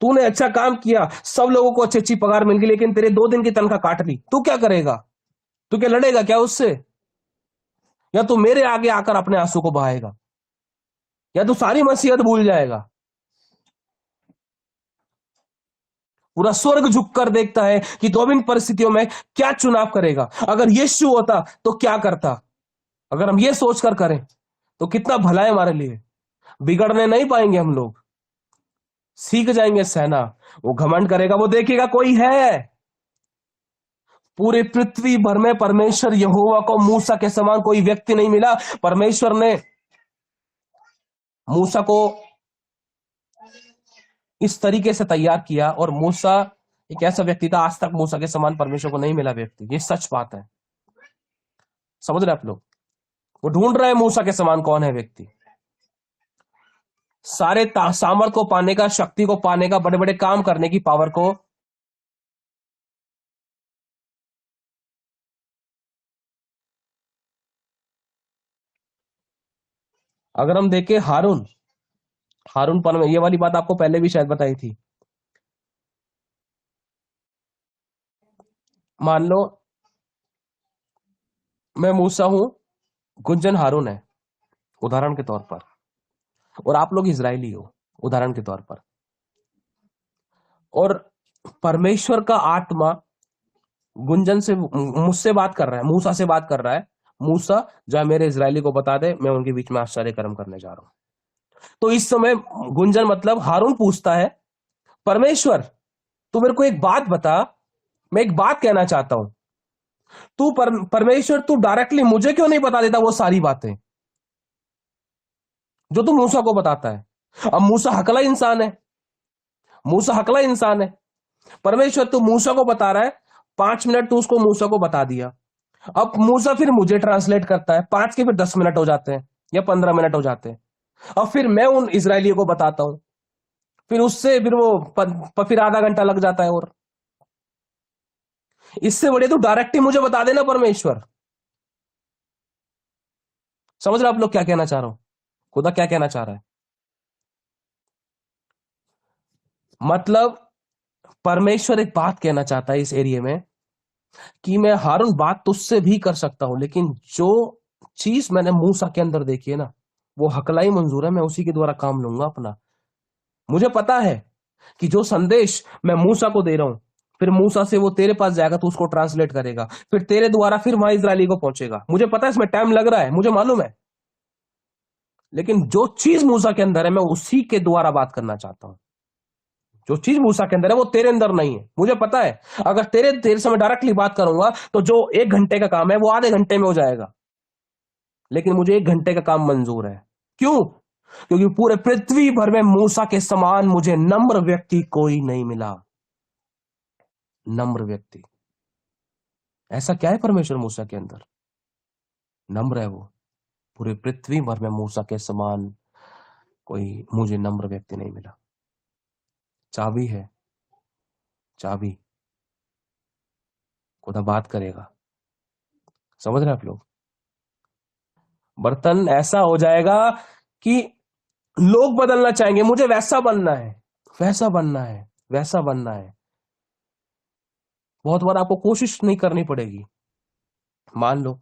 तूने अच्छा काम किया, सब लोगों को अच्छी अच्छी पगार मिल गई, लेकिन तेरे 2 दिन की तनख्वाह काट ली, तू क्या करेगा? तू क्या लड़ेगा क्या उससे? या तू मेरे आगे आकर अपने आंसू को बहाएगा, या तू सारी मसीहत भूल जाएगा। पूरा स्वर्ग झुककर देखता है कि तो अब इन परिस्थितियों में क्या चुनाव करेगा। अगर यीशु होता तो क्या करता। अगर हम ये सोचकर करें तो कितना भला है हमारे लिए। बिगड़ने नहीं पाएंगे हम लोग, सीख जाएंगे सहना। वो घमंड करेगा, वो देखेगा कोई है। पूरे पृथ्वी भर में परमेश्वर यहोवा को मूसा के समान कोई व्यक्ति नहीं मिला। परमेश्वर ने मूसा को इस तरीके से तैयार किया, और मूसा एक ऐसा व्यक्ति था, आज तक मूसा के समान परमेश्वर को नहीं मिला व्यक्ति। ये सच बात है, समझ रहे आप लोग। वो ढूंढ रहे हैं मूसा के समान कौन है व्यक्ति। सारे सामर्थ को पाने का, शक्ति को पाने का, बड़े बड़े काम करने की पावर को। अगर हम देखें हारून, हारून पर ये वाली बात आपको पहले भी शायद बताई थी। मान लो मैं मूसा हूं, गुंजन हारून है उदाहरण के तौर पर, और आप लोग इजरायली हो उदाहरण के तौर पर, और परमेश्वर का आत्मा गुंजन से, मुझसे बात कर रहा है, मूसा से बात कर रहा है। मूसा जा मेरे इजरायली को बता दे, मैं उनके बीच में आश्चर्य कर्म करने जा रहा हूं। तो इस समय गुंजन मतलब हारून पूछता है, परमेश्वर तू मेरे को एक बात बता, मैं एक बात कहना चाहता हूं। तू परमेश्वर तू डायरेक्टली मुझे क्यों नहीं बता देता वो सारी बातें जो तू मूसा को बताता है। अब मूसा हकला इंसान है, मूसा हकला इंसान है। परमेश्वर तू मूसा को बता रहा है, 5 मिनट तू उसको मूसा को बता दिया। अब मूसा फिर मुझे ट्रांसलेट करता है, 5 के फिर 10 मिनट हो जाते हैं या 15 मिनट हो जाते हैं। अब फिर मैं उन इजरायलियों को बताता हूं, फिर उससे फिर वो फिर आधा घंटा लग जाता है। और इससे बड़े तो डायरेक्ट ही मुझे बता देना परमेश्वर। समझ रहे आप लोग क्या कहना चाह रहा हूं, खुदा क्या कहना चाह रहा है। मतलब परमेश्वर एक बात कहना चाहता है इस एरिया में कि मैं हारून बात तुझसे भी कर सकता हूं, लेकिन जो चीज मैंने मूसा के अंदर देखी है ना, वो हकलाई मंजूर है, मैं उसी के द्वारा काम लूंगा अपना। मुझे पता है कि जो संदेश मैं मूसा को दे रहा हूं, फिर मूसा से वो तेरे पास जाएगा, तो उसको ट्रांसलेट करेगा, फिर तेरे द्वारा फिर वहां इजरायली को पहुंचेगा। मुझे पता है इसमें टाइम लग रहा है, मुझे मालूम है, लेकिन जो चीज मूसा के अंदर है मैं उसी के द्वारा बात करना चाहता हूं। जो चीज मूसा के अंदर है वो तेरे अंदर नहीं है। मुझे पता है अगर तेरे से मैं डायरेक्टली बात करूंगा तो जो 1 घंटे का काम है वो आधे घंटे में हो जाएगा, लेकिन मुझे 1 घंटे का काम मंजूर है। क्यों? क्योंकि पूरे पृथ्वी भर में मूसा के समान मुझे नम्र व्यक्ति कोई नहीं मिला। नम्र व्यक्ति, ऐसा क्या है परमेश्वर मूसा के अंदर? नम्र है वो। पूरे पृथ्वी भर में मूसा के समान कोई मुझे नम्र व्यक्ति नहीं मिला। चाबी है, चाबी, खुदा बात करेगा। समझ रहे आप लोग? बर्तन ऐसा हो जाएगा कि लोग बदलना चाहेंगे, मुझे वैसा बनना है, वैसा बनना है, वैसा बनना है। बहुत बार आपको कोशिश नहीं करनी पड़ेगी। मान लो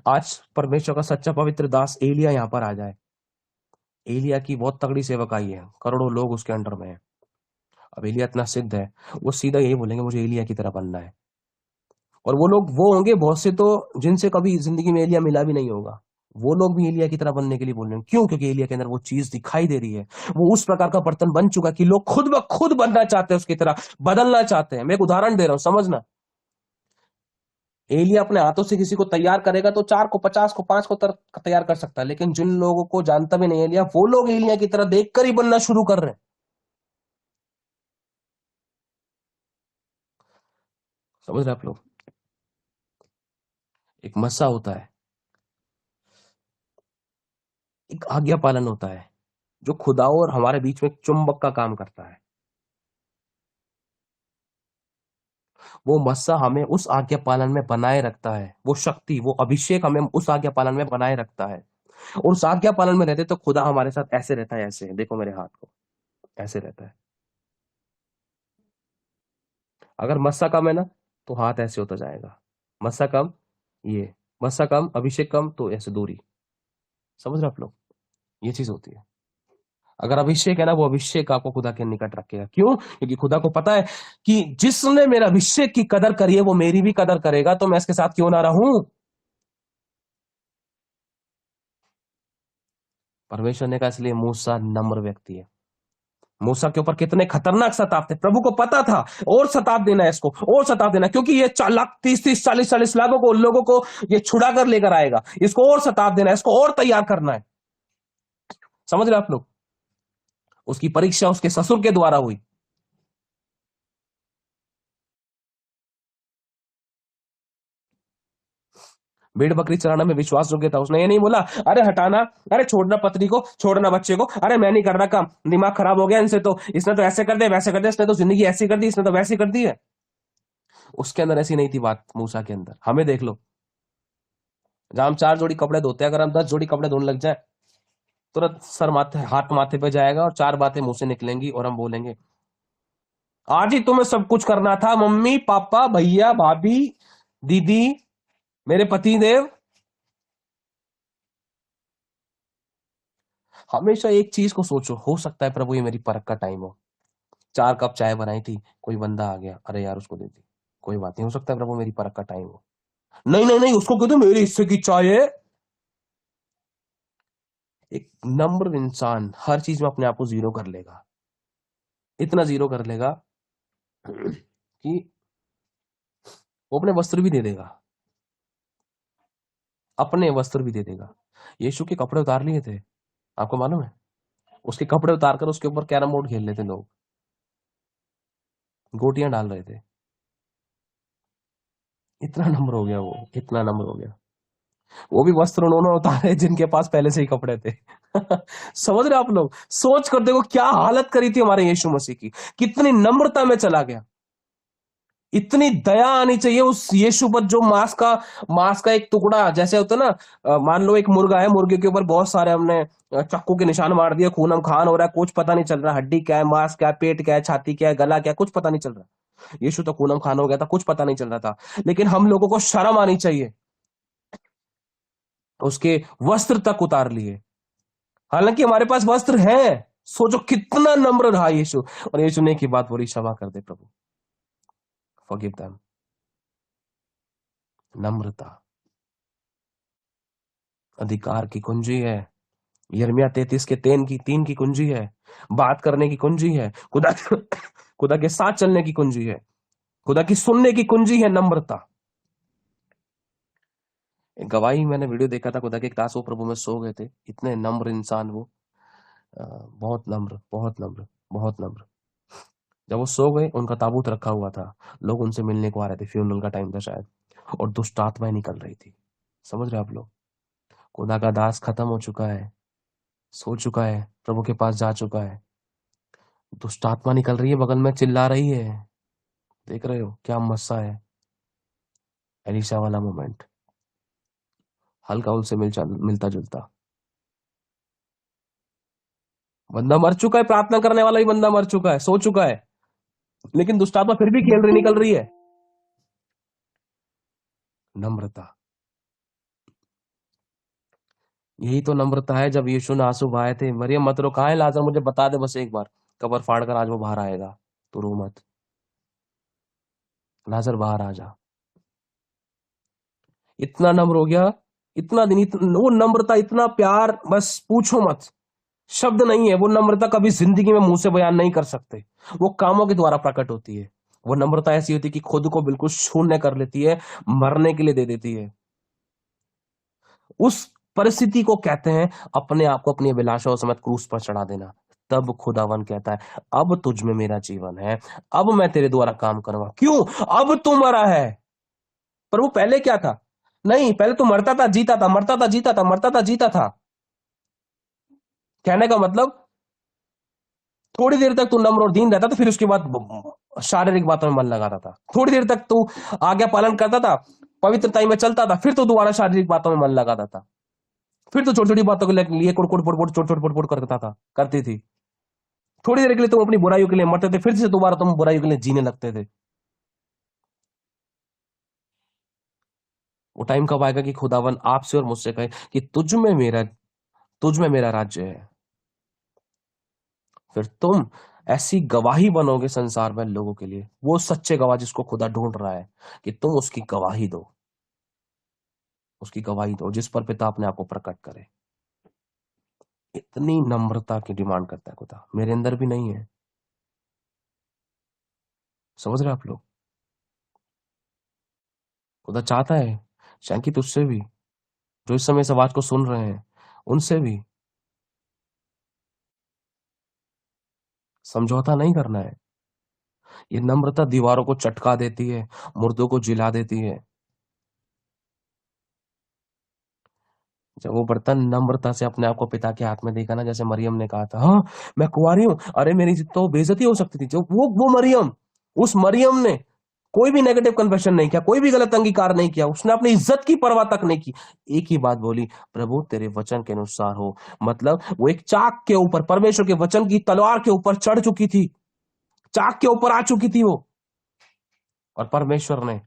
आज परमेश्वर का सच्चा पवित्र दास एलिया यहां पर आ जाए। एलिया की बहुत तगड़ी सेवकाई है, करोड़ों लोग उसके अंडर में है। अब एलिया इतना सिद्ध है, वो सीधा यही बोलेंगे मुझे एलिया की तरह बनना है। और वो लोग वो होंगे बहुत से तो जिनसे कभी जिंदगी में एलिया मिला भी नहीं होगा, वो लोग भी एलिया की तरह बनने के लिए बोल रहे हैं। क्यों? क्योंकि एलिया के अंदर वो चीज दिखाई दे रही है। वो उस प्रकार का बर्तन बन चुका कि लोग खुद ब खुद बनना चाहते हैं, उसकी तरह बदलना चाहते हैं। मैं एक उदाहरण दे रहा हूं, समझना। एलिया अपने हाथों से किसी को तैयार करेगा तो 4 को 50 को 5 को तैयार कर सकता है, लेकिन जिन लोगों को जानता भी नहीं एलिया, वो लोग एलिया की तरह देखकर ही बनना शुरू कर रहे हैं। समझ रहे आप लोग? एक मस्सा होता है, एक आज्ञा पालन होता है, जो खुदा और हमारे बीच में चुंबक का काम करता है। वो मस्सा हमें उस आज्ञा पालन में बनाए रखता है, वो शक्ति, वो अभिषेक हमें उस आज्ञा पालन में बनाए रखता है। और उस आज्ञा पालन में रहते तो खुदा हमारे साथ ऐसे रहता है, ऐसे देखो मेरे हाथ को, ऐसे रहता है। अगर मस्सा कम है ना तो हाथ ऐसे होता जाएगा, मस्सा कम, ये मस्सा कम, अभिषेक कम, तो ऐसे दूरी। समझ रहे आप लोग? ये चीज होती है। अगर अभिषेक है ना, वो अभिषेक आपको खुदा के निकट रखेगा। क्यों? क्योंकि खुदा को पता है कि जिसने मेरे अभिषेक की कदर करी है वो मेरी भी कदर करेगा, तो मैं इसके साथ क्यों ना रहूं। परमेश्वर ने कहा इसलिए मूसा नम्र व्यक्ति है। मूसा के ऊपर कितने खतरनाक सताव थे, प्रभु को पता था और सताव देना है इसको, और सताव देना, क्योंकि ये 30 40 लाखों को लोगों को ये छुड़ा कर लेकर आएगा, इसको और सताव देना है, इसको और तैयार करना है। समझ रहे आप लोग? उसकी परीक्षा उसके ससुर के द्वारा हुई। भेड़ बकरी चराना में विश्वास योग्य था। उसने ये नहीं बोला अरे हटाना, अरे छोड़ना पत्नी को, छोड़ना बच्चे को, अरे मैं नहीं कर रहा काम, दिमाग खराब हो गया इनसे, तो इसने तो ऐसे कर दिया, वैसे कर दिया, इसने तो जिंदगी ऐसी कर दी, इसने तो वैसी कर दी है। उसके अंदर ऐसी नहीं थी बात। मूसा के अंदर हमें देख लो, जहां हम 4 जोड़ी कपड़े धोते हैं, अगर हम 10 जोड़ी कपड़े धोने लग जाए, तुरंत सर माथे, हाथ माथे पे जाएगा और 4 बातें मुंह से निकलेंगी और हम बोलेंगे आज ही तुम्हें सब कुछ करना था, मम्मी पापा भैया भाभी दीदी मेरे पति देव। हमेशा एक चीज को सोचो, हो सकता है प्रभु ये मेरी परख का टाइम हो। 4 कप चाय बनाई थी, कोई बंदा आ गया, अरे यार उसको दे दी, कोई बात नहीं, हो सकता है प्रभु मेरी परख का टाइम हो। नहीं नहीं नहीं, उसको कहते मेरे हिस्से की चाय है। एक नम्र इंसान हर चीज में अपने आप को जीरो कर लेगा, इतना जीरो कर लेगा कि वो अपने वस्त्र भी दे देगा, अपने वस्त्र भी दे देगा। यीशु के कपड़े उतार लिए थे, आपको मालूम है? उसके कपड़े उतारकर उसके ऊपर कैरम बोर्ड खेल लेते लोग, गोटियां डाल रहे थे। इतना नम्र हो गया वो, इतना नम्र हो गया। वो भी वस्त्र उन्होंने उतारे जिनके पास पहले से ही कपड़े थे। समझ रहे आप लोग? सोच कर देखो क्या हालत करी थी हमारे यीशु मसीह की, कितनी नम्रता में चला गया। इतनी दया आनी चाहिए उस यीशु पर, जो मांस का एक टुकड़ा जैसे होता है ना, मान लो एक मुर्गा है, मुर्गे के ऊपर बहुत सारे हमने चाकू के निशान मार दिए, खूनम खान हो रहा है, कुछ पता नहीं चल रहा, हड्डी क्या है, मांस क्या है, पेट क्या है, छाती क्या है, गला क्या है, कुछ पता नहीं चल रहा। यीशु तो खूनम खान हो गया था, कुछ पता नहीं चल रहा था। लेकिन हम लोगों को शर्म आनी चाहिए, उसके वस्त्र तक उतार लिए, हालांकि हमारे पास वस्त्र हैं। सोचो कितना नम्र रहा यीशु, और यीशु ने की बात बोली, क्षमा कर दे प्रभु, फॉरगिव देम। नम्रता अधिकार की कुंजी है। यिर्मयाह 33 के 3 की कुंजी है, बात करने की कुंजी है, खुदा के साथ चलने की कुंजी है, खुदा की सुनने की कुंजी है नम्रता। एक गवाही मैंने वीडियो देखा था, खुदा के दास वो प्रभु में सो गए थे, इतने नम्र इंसान वो, बहुत नम्र, बहुत नम्र, बहुत नम्र। जब वो सो गए, उनका ताबूत रखा हुआ था, लोग उनसे मिलने को आ रहे थे, फ्यूनरल का टाइम था शायद, और दुष्ट आत्माएं निकल रही थी। समझ रहे आप लोग? खुदा का दास खत्म हो चुका है, सो चुका है, प्रभु के पास जा चुका है, दुष्ट आत्मा निकल रही है, बगल में चिल्ला रही है। देख रहे हो क्या मस्सा है? एलिशा वाला मोमेंट, हल्का उनसे मिलता जुलता। बंदा मर चुका है, प्रार्थना करने वाला ही बंदा मर चुका है, सो चुका है, लेकिन दुष्ट आत्मा फिर भी खेल रही, निकल रही है। नम्रता, यही तो नम्रता है। जब यीशु ने आंसू बहाए थे, मरियम मत रो, कहाँ है लाजर, मुझे बता दे बस एक बार, कब्र फाड़ कर आज वो बाहर आएगा, तो रो मत, लाजर बाहर आ जा। इतना नम्र हो गया, इतना दिन, वो नम्रता, इतना प्यार, बस पूछो मत, शब्द नहीं है। वो नम्रता कभी जिंदगी में मुंह से बयान नहीं कर सकते, वो कामों के द्वारा प्रकट होती है। वो नम्रता ऐसी होती है कि खुद को बिल्कुल शून्य कर लेती है, मरने के लिए दे देती है। उस परिस्थिति को कहते हैं अपने आप को अपनी अभिलाषाओं समेत क्रूस पर चढ़ा देना। तब खुदावन कहता है अब तुझ में मेरा जीवन है, अब मैं तेरे द्वारा काम करूंगा। क्यों? अब तू मरा है। पर वो पहले क्या था? नहीं, पहले तो मरता था जीता था, मरता था जीता था, मरता था जीता था। कहने का मतलब थोड़ी देर तक तू नम्र और दीन रहता था, फिर उसके बाद शारीरिक बातों में मन लगाता था। थोड़ी देर तक तू आज्ञा पालन करता था, पवित्रता में चलता था, फिर तो दोबारा शारीरिक बातों में मन लगाता था। फिर तो छोटी छोटी बातों के लिए कुड़कुड़ पुड़पुड़ चोट चोट पुड़पुड़ करता था, करती थी। थोड़ी देर के लिए तुम अपनी बुराइयों के लिए मरते थे, फिर से दोबारा तुम बुराइयों के लिए जीने लगते थे। वो टाइम कब आएगा कि खुदावन आपसे और मुझसे कहे कि तुझ में मेरा राज्य है। फिर तुम ऐसी गवाही बनोगे संसार में लोगों के लिए, वो सच्चे गवाह जिसको खुदा ढूंढ रहा है कि तुम उसकी गवाही दो, जिस पर पिता अपने आप को प्रकट करे। इतनी नम्रता की डिमांड करता है खुदा, मेरे अंदर भी नहीं है। समझ रहे आप लोग? खुदा चाहता है शायद कि तुझसे भी, जो इस समय इस आवाज को सुन रहे हैं, उनसे भी समझौता नहीं करना है। ये नम्रता दीवारों को चटका देती है, मुर्दों को जिला देती है। जब वो बर्तन नम्रता से अपने आप को पिता के हाथ में देखा ना, जैसे मरियम ने कहा था, हाँ मैं कुंवारी हूं, अरे मेरी तो बेइज्जती हो सकती थी। जो वो मरियम, उस मरियम ने कोई भी नेगेटिव कन्फेशन नहीं किया, कोई भी गलत अंगीकार नहीं किया, उसने अपनी इज्जत की परवाह तक नहीं की। एक ही बात बोली, प्रभु तेरे वचन के अनुसार हो। मतलब वो एक चाक के ऊपर, परमेश्वर के वचन की तलवार के ऊपर चढ़ चुकी थी, चाक के ऊपर आ चुकी थी वो, और परमेश्वर ने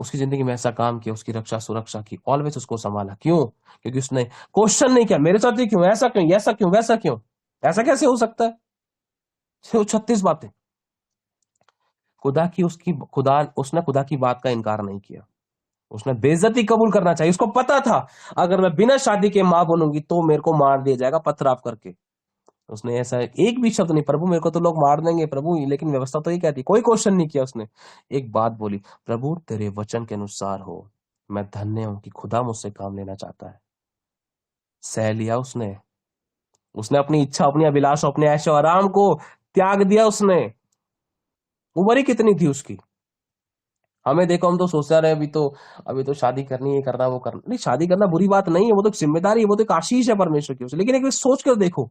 उसकी जिंदगी में ऐसा काम किया, उसकी रक्षा सुरक्षा की, ऑलवेज उसको संभाला। क्यों? क्योंकि उसने क्वेश्चन नहीं किया, मेरे साथ ही क्यों, ऐसा क्यों, ऐसा क्यों, वैसा क्यों, ऐसा कैसे हो सकता है। सिर्फ 36 बातें उसने खुदा की बात का इनकार नहीं किया। उसने बेइज्जती कबूल करना चाहिए। उसको पता था अगर मैं बिना शादी के मां बनूंगी तो मेरे को मार दिया जाएगा पथराव करके। उसने ऐसा एक भी शब्द नहीं, प्रभु मेरे को तो लोग मार देंगे प्रभु, लेकिन व्यवस्था तो ये कहती, कोई क्वेश्चन नहीं किया उसने। एक बात बोली, प्रभु तेरे वचन के अनुसार हो। मैं धन्य हूं कि खुदा मुझसे काम लेना चाहता है। सह लिया उसने अपनी इच्छा, अपनी अभिलाषा, अपने ऐशो आराम को त्याग दिया उसने। उम्र ही कितनी थी उसकी। हमें देखो, हम तो सोचते रहे अभी तो शादी करनी है, करना वो करना नहीं। शादी करना बुरी बात नहीं है, वो तो जिम्मेदारी है, वो तो एक आशीष है परमेश्वर की। लेकिन एक सोच कर देखो,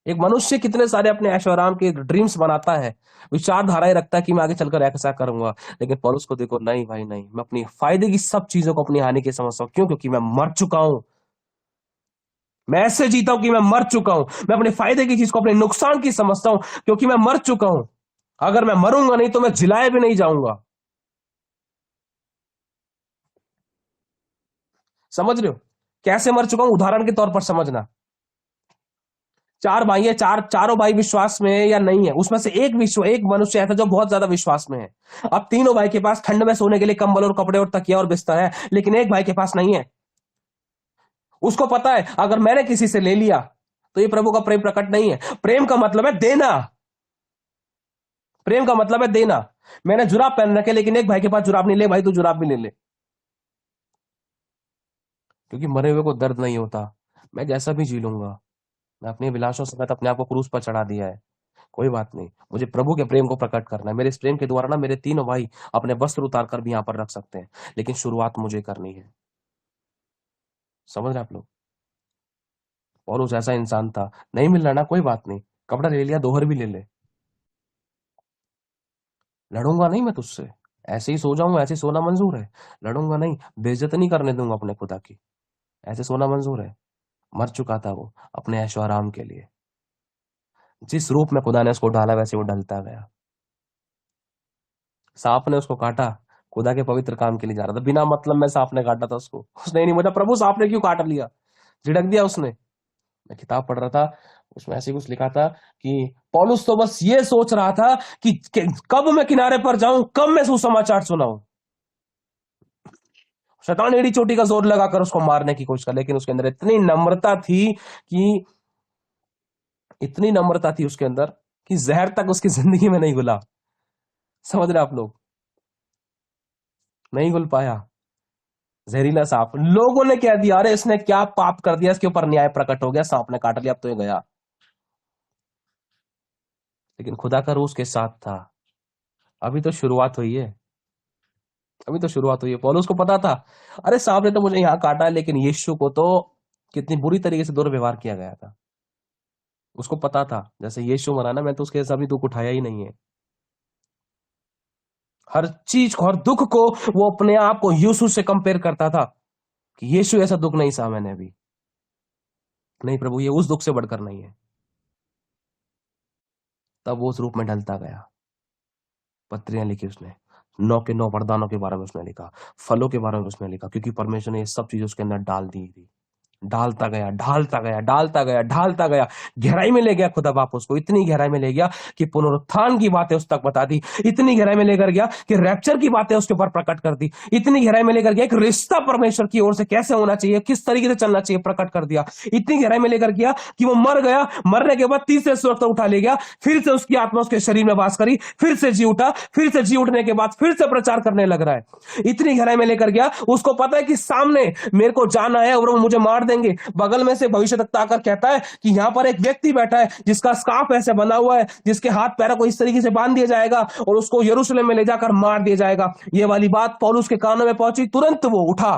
एक मनुष्य कितने सारे अपने ऐशो आराम के ड्रीम्स बनाता है, विचारधाराएं रखता है कि मैं आगे चलकर ऐसा करूंगा। लेकिन पौलुस को देखो, नहीं भाई नहीं, मैं अपनी फायदे की सब चीजों को अपनी हानि की समझता हूं। क्यों? क्योंकि मैं मर चुका हूं। मैं ऐसे जीता हूं कि मैं मर चुका हूं। मैं अपने फायदे की चीज को अपने नुकसान की समझता हूं, क्योंकि मैं मर चुका हूं। अगर मैं मरूंगा नहीं तो मैं जिलाए भी नहीं जाऊंगा। समझ रहे हो कैसे मर चुका हूं? उदाहरण के तौर पर समझना, 4 भाई है, चारों भाई विश्वास में है या नहीं है, उसमें से एक मनुष्य ऐसा जो बहुत ज्यादा विश्वास में है। अब तीनों भाई के पास ठंड में सोने के लिए कंबल और कपड़े और तकिया और बिस्तर है, लेकिन एक भाई के पास नहीं है। उसको पता है अगर मैंने किसी से ले लिया तो ये प्रभु का प्रेम प्रकट नहीं है। प्रेम का मतलब है देना। प्रेम का मतलब है देना। मैंने जुराब पहन रखे, लेकिन एक भाई के पास जुराब नहीं, ले भाई तू जुराब भी ले ले। क्योंकि मरे हुए को दर्द नहीं होता। मैं जैसा भी जी लूंगा, मैं अपनी अभिलाषों समेत अपने आप को क्रूस पर चढ़ा दिया है। कोई बात नहीं, मुझे प्रभु के प्रेम को प्रकट करना है। मेरे इस प्रेम के द्वारा ना मेरे तीनों भाई अपने वस्त्र उतार कर भी यहां पर रख सकते हैं, लेकिन शुरुआत मुझे करनी है। समझ रहे आप लोग? और उस ऐसा इंसान था, नहीं मिल रहा ना, कोई बात नहीं, कपड़ा ले लिया, दोहर भी ले ले। लड़ूंगा नहीं मैं तुझसे, ऐसे ही सो जाऊंगा, ऐसे सोना मंजूर है। लड़ूंगा नहीं, बेइज्जत नहीं करने दूंगा अपने खुदा की, ऐसे सोना मंजूर है। मर चुका था वो अपने ऐशो आराम के लिए। जिस रूप में खुदा ने उसको डाला वैसे वो ढलता गया। सांप ने उसको काटा, खुदा के पवित्र काम के लिए जा रहा था, बिना मतलब में सांप ने काटा था उसको। उसने नहीं बोला प्रभु सांप ने क्यों काट लिया, झिड़क दिया उसने। मैं किताब पढ़ रहा था, उसमें ऐसे कुछ लिखा था कि पौलुस तो बस ये सोच रहा था कि कब मैं किनारे पर जाऊं, कब मैं सुसमाचार सुनाऊं। शैतान एड़ी चोटी का जोर लगाकर उसको मारने की कोशिश कर, लेकिन उसके अंदर इतनी नम्रता थी उसके अंदर कि जहर तक उसकी जिंदगी में नहीं घुला। समझ रहे आप लोग? नहीं घुल पाया जहरीला सांप। लोगों ने कह दिया अरे इसने क्या पाप कर दिया, इसके ऊपर न्याय प्रकट हो गया, सांप ने काट लिया, अब तो ये गया। लेकिन खुदा का रूह उसके साथ था। अभी तो शुरुआत हुई है, पौलुस को पता था अरे सांप ने तो मुझे यहां काटा है, लेकिन यीशु को तो कितनी बुरी तरीके से दुर्व्यवहार किया गया था। उसको पता था जैसे यीशु मरा ना, मैं तो उसके सभी दुख उठाया ही नहीं है। हर चीज को, हर दुख को वो अपने आप को यीशु से कंपेयर करता था कि यीशु ऐसा दुख नहीं सहा मैंने अभी। नहीं प्रभु, ये उस दुख से बढ़कर नहीं है। तब वो उस रूप में ढलता गया। पत्रियां लिखी उसने, 9 के 9 वरदानों के बारे में उसने लिखा, फलों के बारे में उसने लिखा, क्योंकि परमेश्वर ने ये सब चीजें उसके अंदर डाल दी थी। ढालता गया, ढालता गया, ढालता गया, ढालता गया, गहराई में ले गया खुदा बाप उसको, इतनी गहराई में ले गया कि पुनरुत्थान की बातें उस तक बता दी, इतनी गहराई में लेकर गया कि रैप्चर की बातें उसके ऊपर प्रकट कर दी, इतनी गहराई में लेकर गया कि रिश्ता परमेश्वर की ओर से कैसे होना चाहिए, किस तरीके से चलना चाहिए, प्रकट कर दिया। इतनी गहराई में लेकर गया कि वो मर गया, मरने के बाद तीसरे स्वर तक उठा ले गया, फिर से उसकी आत्मा उसके शरीर में वास करी, फिर से जी उठा, फिर से जी उठने के बाद फिर से प्रचार करने लग रहा है। इतनी गहराई में लेकर गया, उसको पता है कि सामने मेरे को जाना है और वो मुझे मार देंगे। बगल में से भविष्यवक्ता आकर कहता है कि यहां पर एक व्यक्ति बैठा है जिसका स्कार्फ ऐसे बना हुआ है, जिसके हाथ पैरों को इस तरीके से बांध दिया जाएगा और उसको यरूशलेम में ले जाकर मार दिया जाएगा। ये वाली बात पौलुस के कानों में पहुंची, तुरंत वो उठा,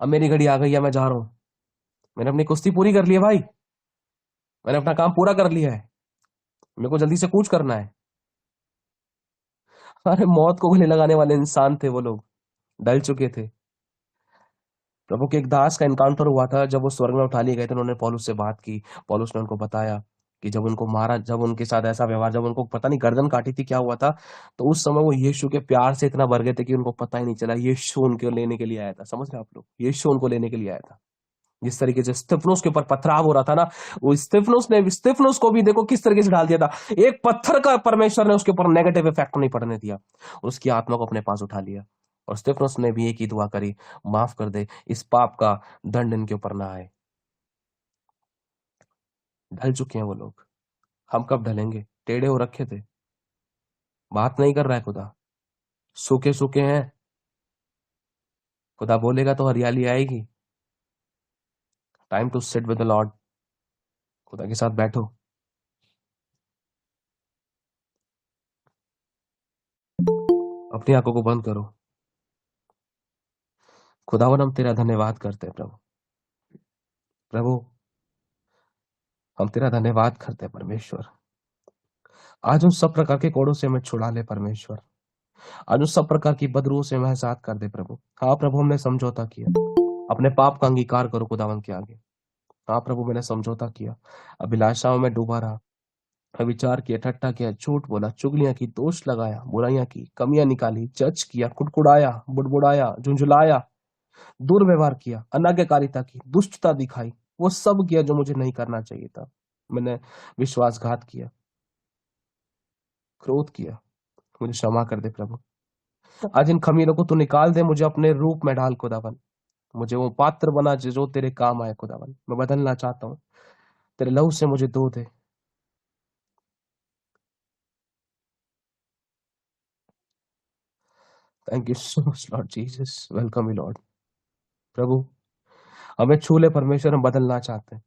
अब मेरी घड़ी आ गई है, मैं जा रहा हूं, मैंने अपनी कुश्ती पूरी कर ली है भाई, मैंने अपना काम पूरा कर लिया है, मेरे को जल्दी से कूच करना है। अरे मौत को गले लगाने वाले इंसान थे वो लोग, डल चुके थे। प्रभु के एक दास का एनकाउंटर हुआ था, जब वो स्वर्ग में उठा लिए गए थे, उन्होंने पौलुस से बात की। पौलुस ने उनको बताया कि जब उनको मारा, जब उनके साथ ऐसा व्यवहार, जब उनको पता नहीं गर्दन काटी थी, क्या हुआ था, तो उस समय वो यीशु के प्यार से इतना भर गए थे कि उनको पता ही नहीं चला यीशु उनको लेने के लिए आया था। समझ रहे आप लोग, यीशु उनको लेने के लिए आया था। जिस तरीके से स्तिफनुस के ऊपर पथराव हो रहा था ना, वो स्तिफनुस को भी देखो किस तरीके से डाल दिया था। एक पत्थर का परमेश्वर ने उसके ऊपर नेगेटिव इफेक्ट नहीं पड़ने दिया, उसकी आत्मा को अपने पास उठा लिया। और स्तिफनुस ने भी एक ही दुआ करी, माफ कर दे, इस पाप का दंड इनके ऊपर ना आए। ढल चुके हैं वो लोग, हम कब ढलेंगे? टेढ़े हो रखे थे, बात नहीं कर रहा है खुदा, सूखे सूखे हैं। खुदा बोलेगा तो हरियाली आएगी। Time to sit with the Lord, खुदा के साथ बैठो। अपनी आंखों को बंद करो। खुदावन हम तेरा धन्यवाद करते हैं प्रभु। प्रभु हम तेरा धन्यवाद करते हैं परमेश्वर। आज उन सब प्रकार के कोड़ों से हमें छुड़ा ले परमेश्वर, आज उन सब प्रकार की बदरूह से हमें आजाद कर दे प्रभु। हाँ प्रभु, हमने समझौता किया, अपने पाप का अंगीकार करो खुदावन के आगे। हाँ प्रभु, मैंने समझौता किया, अभिलाषाओं में डूबा रहा, विचार किया, ठट्टा किया, झूठ बोला, चुगलियां की, दोष लगाया, बुराइयां की, कमियां निकाली, जज किया, कुड़कुड़ाया, बुड़बुड़ाया, झुंझुलाया, दुर्व्यवहार किया, अनाज्ञाकारिता की, दुष्टता दिखाई, वो सब किया जो मुझे नहीं करना चाहिए था। मैंने विश्वासघात किया, क्रोध किया, मुझे क्षमा कर दे प्रभु। आज इन खमीरों को तू निकाल दे, मुझे अपने रूप में डाल खुदावन, मुझे वो पात्र बना जो तेरे काम आए खुदावन। मैं बदलना चाहता हूँ, तेरे लहू से मुझे धो दे। Thank you so much lord Jesus, welcome you lord. प्रभु हमें छू ले परमेश्वर, हम बदलना चाहते हैं।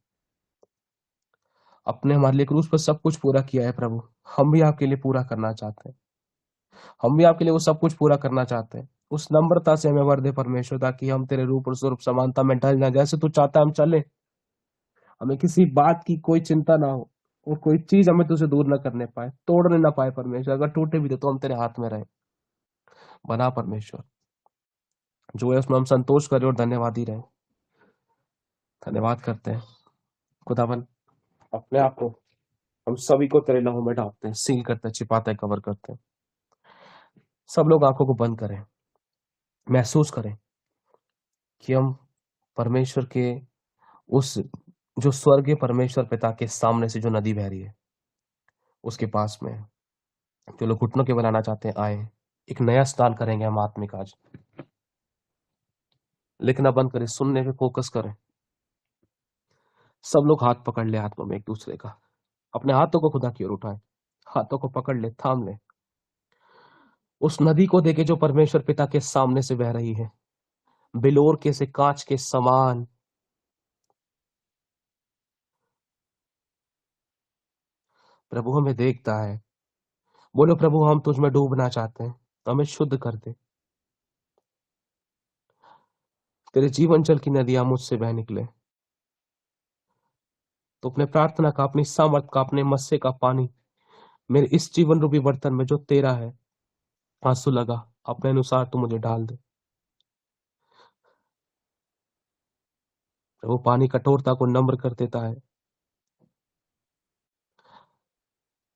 अपने हमारे लिए क्रूस पर सब कुछ पूरा किया है प्रभु, हम भी आपके लिए पूरा करना चाहते हैं, हम भी आपके लिए वो सब कुछ पूरा करना चाहते हैं। उस नम्रता से हमें वर दे परमेश्वर, ताकि हम तेरे रूप और स्वरूप समानता में ढल जाए, जैसे तू चाहता है हम चले। हमें किसी बात की कोई चिंता ना हो और कोई चीज हमें तुझसे दूर ना करने पाए, तोड़ने ना पाए परमेश्वर। अगर टूटे भी तो हम तेरे हाथ में रहे। बना परमेश्वर, जो है उसमें हम संतोष करें और धन्यवाद ही रहे। धन्यवाद करते हैं खुदावन, अपने आप को हम सभी को तेरे लहू में ढापते हैं, सील करते हैं, छिपाते हैं, कवर करते हैं। सब लोग आंखों को बंद करें, महसूस करें कि हम परमेश्वर के उस जो स्वर्गीय परमेश्वर पिता के सामने से जो नदी बह रही है उसके पास में है। जो लोग घुटनों के बनाना चाहते हैं आए, एक नया स्नान करेंगे हम आत्मिक आज। लिखना बंद करें, सुनने पे फोकस करें। सब लोग हाथ पकड़ ले हाथों में एक दूसरे का, अपने हाथों को खुदा की ओर उठाएं, हाथों को पकड़ ले, थाम ले। उस नदी को देखे जो परमेश्वर पिता के सामने से बह रही है, बिलोर के से कांच के समान। प्रभु हमें देखता है। बोलो प्रभु, हम तुझ में डूबना चाहते हैं, हमें शुद्ध कर दे। तेरे जीवन जल की नदियां मुझसे बह निकले। तो अपने प्रार्थना का, अपनी सामर्थ का, अपने मस्से का पानी मेरे इस जीवन रूपी बर्तन में जो तेरा है, आंसू लगा, अपने अनुसार तू मुझे डाल दे। वो पानी कठोरता को नम्र कर देता है।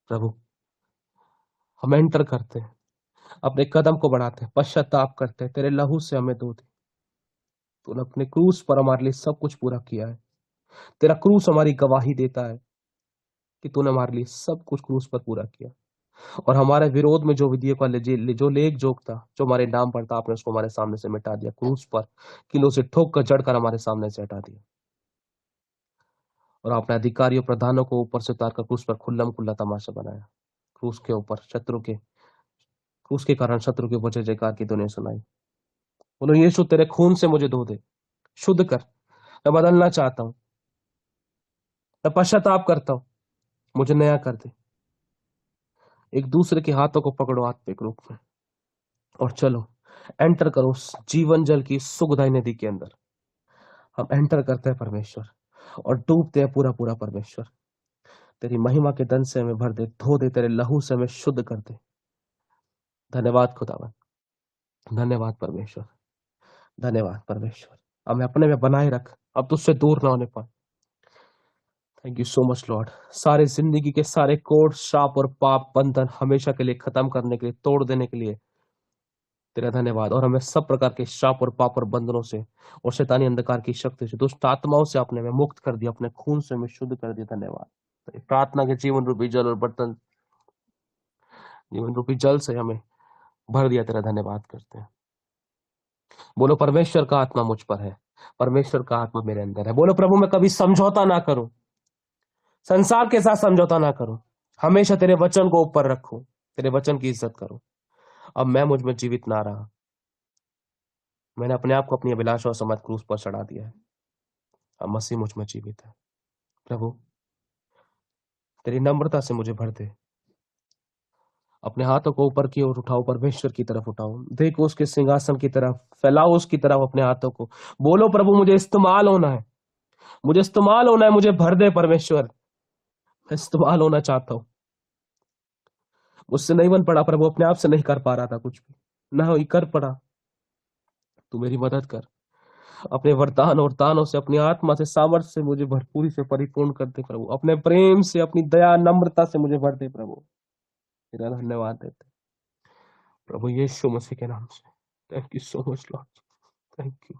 प्रभु हम एंटर करते हैं, अपने कदम को बढ़ाते हैं, पश्चाताप करते हैं, तेरे लहू से हमें धो दे। तूने अपने क्रूस पर हमारे लिए सब कुछ पूरा किया है। तेरा क्रूस हमारी गवाही देता है कि तूने हमारे लिए सब कुछ क्रूस पर पूरा किया, और हमारे विरोध में जो विधियों का जो लेख जोग था, जो हमारे नाम पर था, आपने उसको हमारे सामने से मिटा दिया। क्रूस पर किलो से ठोक कर जड़कर हमारे सामने से हटा दिया, और आपने अधिकारियों प्रधानों को ऊपर से उतार कर क्रूस पर खुल्लम खुल्ला तमाशा बनाया। क्रूस के ऊपर क्रूस के कारण शत्रु के ऊपर जय जयकार की दुनिया सुनाई। बोलो यीशु तेरे खून से मुझे धो दे, शुद्ध कर। मैं बदलना चाहता हूँ, मैं पश्चाताप करता हूँ, मुझे नया कर दे। एक दूसरे के हाथों को पकड़ो आत्मिक रूप में, और चलो एंटर करो उस जीवन जल की सुखदायी नदी के अंदर। हम एंटर करते हैं परमेश्वर, और डूबते हैं पूरा पूरा परमेश्वर। तेरी महिमा के दन से हमें भर दे, धो दे, तेरे लहू से हमें शुद्ध कर दे। धन्यवाद खुदावन, धन्यवाद परमेश्वर, धन्यवाद परमेश्वर। हमें अपने में बनाए रख, अब तुझसे दूर ना होने पाए। Thank you so much Lord. सारे जिंदगी के सारे कोड, श्राप और पाप बंधन हमेशा के लिए खत्म करने के लिए, तोड़ देने के लिए तेरा धन्यवाद। और हमें सब प्रकार के श्राप और पाप और बंधनों से और शैतानी अंधकार की शक्ति से, दुष्ट आत्माओं से आपने हमें मुक्त कर दिया, अपने खून से हमें शुद्ध कर दिया। धन्यवाद। तो प्रार्थना के जीवन रूपी जल और बर्तन, जीवन रूपी जल से हमें भर दिया, तेरा धन्यवाद करते हैं। बोलो परमेश्वर का आत्मा मुझ पर है, परमेश्वर का आत्मा मेरे अंदर है। बोलो प्रभु मैं कभी समझौता ना करूं, संसार के साथ समझौता ना करूं, हमेशा तेरे वचन को ऊपर रखूं, तेरे वचन की इज्जत करूं। अब मैं मुझ में जीवित ना रहा, मैंने अपने आप को अपनी अभिलाषाओं समेत क्रूस पर चढ़ा दिया है। अब मसीह मुझ में जीवित है। प्रभु तेरी नम्रता से मुझे भर दे, अपने हाथों को ऊपर की ओर उठाओ, परमेश्वर की तरफ उठाओ, देखो उसके सिंहासन की तरफ, फैलाओ उसकी तरफ अपने हाथों को। बोलो प्रभु मुझे इस्तेमाल होना है, मुझे इस्तेमाल होना है, मुझे भर दे परमेश्वर, मैं इस्तेमाल होना चाहता हूं। मुझसे नहीं बन पड़ा प्रभु, अपने आप से नहीं कर पा रहा था कुछ भी, ना ही कर पड़ा। तू मेरी मदद कर, अपने वरदान और दानों से, अपनी आत्मा से, सामर्थ्य से मुझे भरपूरी से परिपूर्ण कर दे प्रभु। अपने प्रेम से, अपनी दया नम्रता से मुझे भर दे प्रभु। तेरा धन्यवाद देते प्रभु यीशु मसीह के नाम से। Thank you so much lord, thank you.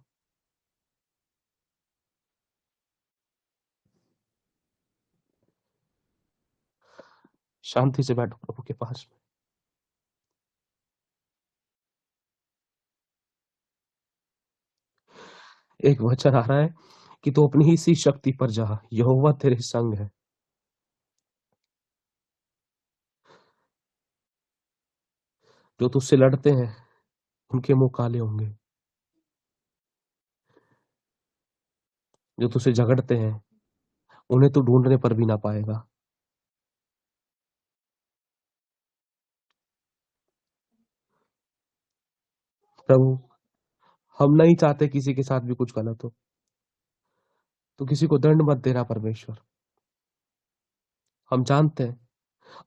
शांति से बैठो प्रभु के पास में। एक वचन आ रहा है कि तू अपनी ही सी शक्ति पर जा, यहोवा तेरे संग है। जो तुझसे लड़ते हैं उनके मुंह काले होंगे, जो तुझसे झगड़ते हैं उन्हें तू ढूंढने पर भी ना पाएगा। प्रभु हम नहीं चाहते किसी के साथ भी कुछ गलत हो, तो किसी को दंड मत देना परमेश्वर। हम जानते हैं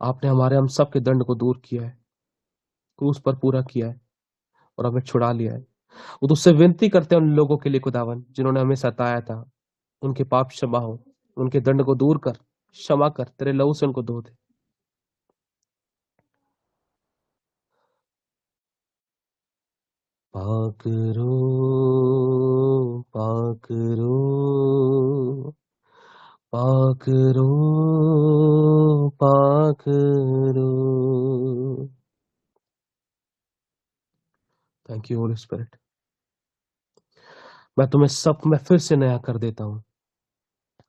आपने हम सब के दंड को दूर किया है, क्रूस पर पूरा किया है, और हमें छुड़ा लिया है। वो तुझसे विनती करते हैं उन लोगों के लिए खुदावन जिन्होंने हमें सताया था, उनके पाप क्षमा हो, उनके दंड को दूर कर, क्षमा कर, तेरे लहू से उनको धो दे। पाकरो पाकरो पाकरो पाकरो। Thank you holy spirit. मैं तुम्हें सब में फिर से नया कर देता हूं।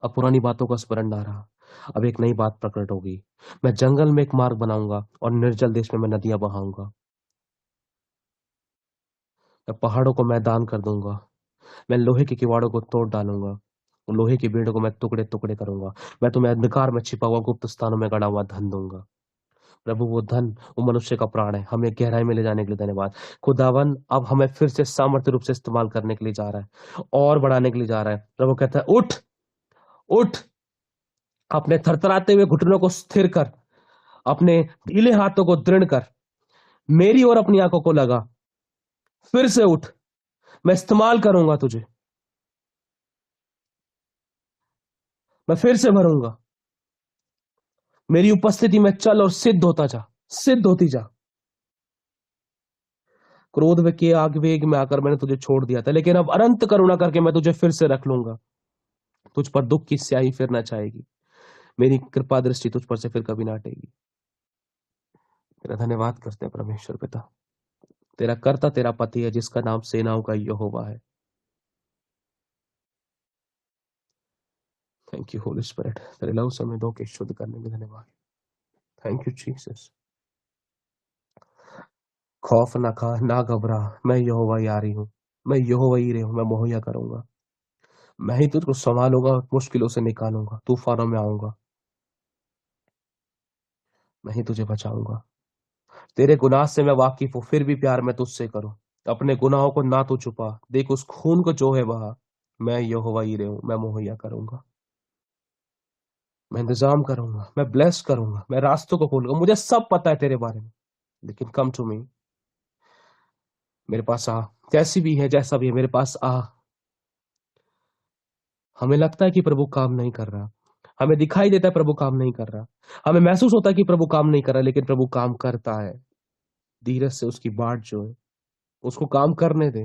अब पुरानी बातों का स्मरण ना रहा, अब एक नई बात प्रकट होगी। मैं जंगल में एक मार्ग बनाऊंगा और निर्जल देश में मैं नदियां बहाऊंगा। मैं पहाड़ों को मैदान कर दूंगा, मैं लोहे के किवाड़ों को तोड़ डालूंगा, और लोहे की भीड़ को मैं टुकड़े टुकड़े करूंगा। मैं तुम्हें अंधकार में छिपा हुआ गुप्त स्थानों में गड़ा हुआ धन दूंगा। प्रभु वो धन वो मनुष्य का प्राण है, हमें गहराई में ले जाने के लिए धन्यवाद। खुदावन अब हमें फिर से सामर्थ्य रूप से इस्तेमाल करने के लिए जा रहा है और बढ़ाने के लिए जा रहा है। प्रभु कहता है उठ उठ, अपने थरथराते हुए घुटनों को स्थिर कर, अपने ढीले हाथों को दृढ़ कर, मेरी और अपनी आंखों को लगा, फिर से उठ, मैं इस्तेमाल करूंगा तुझे, मैं फिर से भरूंगा। मेरी उपस्थिति में चल और सिद्ध होता जा, सिद्ध होती जा। क्रोध व के आग वेग में आकर मैंने तुझे छोड़ दिया था, लेकिन अब अनंत करुणा करके मैं तुझे फिर से रख लूंगा। तुझ पर दुख की स्याही फिर ना छाएगी, मेरी कृपा दृष्टि तुझ पर से फिर कभी ना हटेगी। तेरा धन्यवाद करते हैं परमेश्वर पिता। तेरा कर्ता तेरा पति है, जिसका नाम सेनाओं का यहोवा है। थैंक यू होली स्पिरिट, तेरे लहू से हमें धो के शुद्ध करने में धन्यवाद। Thank you Jesus. खौफ ना खा, ना घबरा, मैं यहोवा यारी हूं, मैं यहोवा ही हूं, मैं मुहैया करूंगा, मैं ही तुझको संभालूंगा, मुश्किलों से निकालूंगा, तूफानों में आऊंगा, मैं ही तुझे बचाऊंगा। तेरे गुनाह से मैं वाकिफ हूं, फिर भी प्यार मैं तुझसे करूं। अपने गुनाहों को ना तो छुपा, देख उस खून को जो है बहा, मैं यहोवा ही हूं, मैं मुहैया करूंगा, मैं इंतजाम करूंगा, मैं ब्लेस करूंगा, मैं रास्तों को खोलूंगा। मुझे सब पता है तेरे बारे में, लेकिन कम टू मी, मेरे पास आ, जैसी भी है, जैसा भी है, मेरे पास आ। हमें लगता है कि प्रभु काम नहीं कर रहा, हमें दिखाई देता है प्रभु काम नहीं कर रहा, हमें महसूस होता है कि प्रभु काम नहीं कर रहा, लेकिन प्रभु काम करता है। धीरज से उसकी बाट जो है, उसको काम करने दे।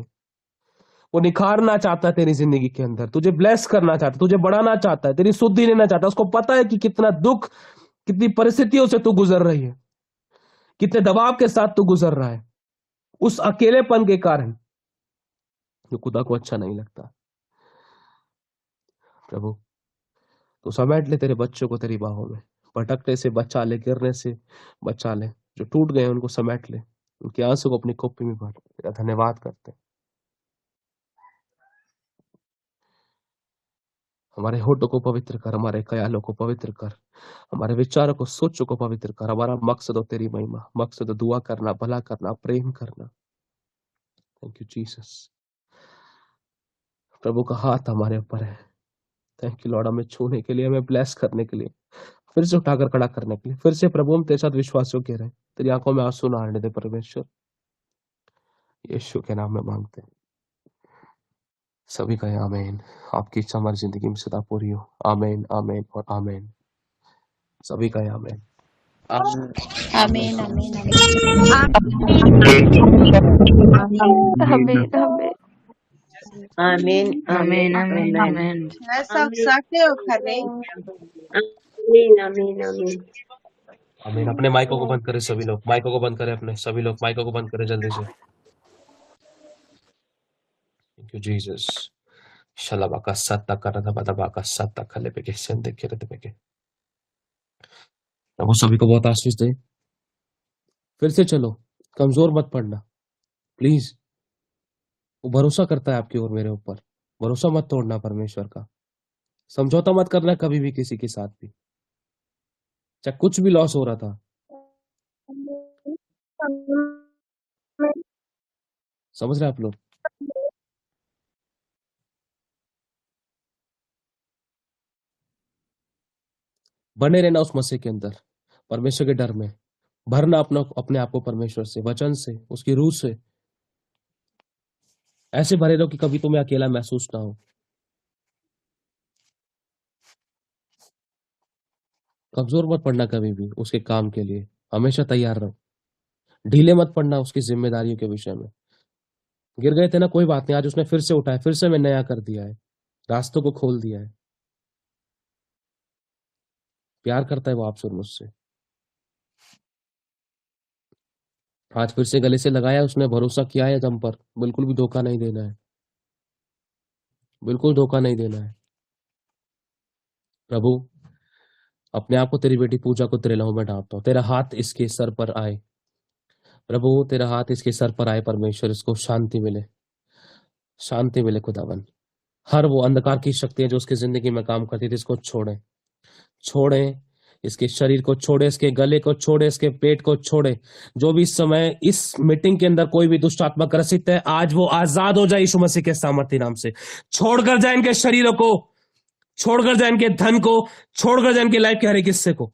वो निखारना चाहता है तेरी जिंदगी के अंदर, तुझे ब्लेस करना चाहता है, तुझे बढ़ाना चाहता है, तेरी शुद्धि लेना चाहता है। उसको पता है कि कितना दुख, कितनी परिस्थितियों से तू गुजर रही है, कितने दबाव के साथ तू गुजर रहा है, उस अकेलेपन के कारण जो खुदा को अच्छा नहीं लगता। प्रभु तो समेट ले तेरे बच्चों को तेरी बाहों में, भटकने से बचा ले, गिरने से बचा ले, जो टूट गए उनको समेट ले, उनकी आंसू को अपनी खोपड़ी में भर। तेरा धन्यवाद करते हैं। हमारे होठों को पवित्र कर, हमारे ख्यालों को पवित्र कर, हमारे विचारों को, सोचों को पवित्र कर। हमारा मकसद हो तेरी महिमा, मकसद हो दुआ करना, भला करना, प्रेम करना। Thank you Jesus. प्रभु का हाथ हमारे ऊपर है। थैंक यू लॉर्ड, हमें छूने के लिए, हमें ब्लेस करने के लिए, फिर से उठाकर खड़ा करने के लिए। फिर से प्रभु हम तेरे साथ विश्वास योग्य रहे, तेरी आंखों में आंसू ना आने दे परमेश्वर। यीशु के नाम में मांगते हैं, सभी का आमीन। आपकी इच्छा हमारी जिंदगी में सदा पूरी हो। आमीन, आमीन और आमीन। सभी का आमीन। आमीन आमीन हमें Amen. आमीन आमीन आमीन आमीन। अपने माइकों को बंद करें सभी लोग, माइकों को बंद करें, अपने सभी लोग माइकों को बंद करें जल्दी से। Thank you Jesus. शलबाका सत्ता करता बदबाका सत्ता खले पे के संदे के रते पे के। प्रभु सभी को बहुत आशीष दे। फिर से चलो, कमजोर मत पड़ना प्लीज। वो भरोसा करता है आपकी और मेरे ऊपर। भरोसा मत तोड़ना परमेश्वर का। समझौता मत करना कभी भी किसी के साथ भी, चाहे कुछ भी लॉस हो रहा था। समझ रहे आप लोग? बने रहना उस मसीह के अंदर, परमेश्वर के डर में भरना अपने आप को परमेश्वर से, वचन से, उसकी रूह से। ऐसे भरे रहो कि कभी तुम्हें अकेला महसूस ना हो। कमजोर मत पड़ना कभी भी उसके काम के लिए, हमेशा तैयार रहो। ढीले मत पड़ना उसकी जिम्मेदारियों के विषय में। गिर गए थे ना, कोई बात नहीं, आज उसने फिर से उठाया, फिर से मैं नया कर दिया है, रास्तों को खोल दिया है। प्यार करता है वो आपसे और मुझसे। आज फिर से गले से लगाया उसने, भरोसा किया है दम पर। बिल्कुल भी धोखा नहीं देना है, बिल्कुल धोखा नहीं देना है। प्रभु अपने आप को तेरी बेटी पूजा को तेरे लहू में ढांपता हूं। तेरा हाथ इसके सर पर आए प्रभु, तेरा हाथ इसके सर पर आए परमेश्वर। इसको शांति मिले, शांति मिले खुदावन। हर वो अंधकार की शक्तियां जो उसकी जिंदगी में काम करती थी, इसको छोड़े, छोड़े, इसके शरीर को छोड़े, इसके गले को छोड़े, इसके पेट को छोड़े। जो भी इस समय इस मीटिंग के अंदर कोई भी दुष्ट आत्मा ग्रसित है, आज वो आजाद हो जाए यीशु मसीह के सामर्थ्य नाम से। छोड़कर जाए इनके शरीरों को, छोड़कर जाए इनके धन को, छोड़कर जाए इनके लाइफ के हर एक हिस्से को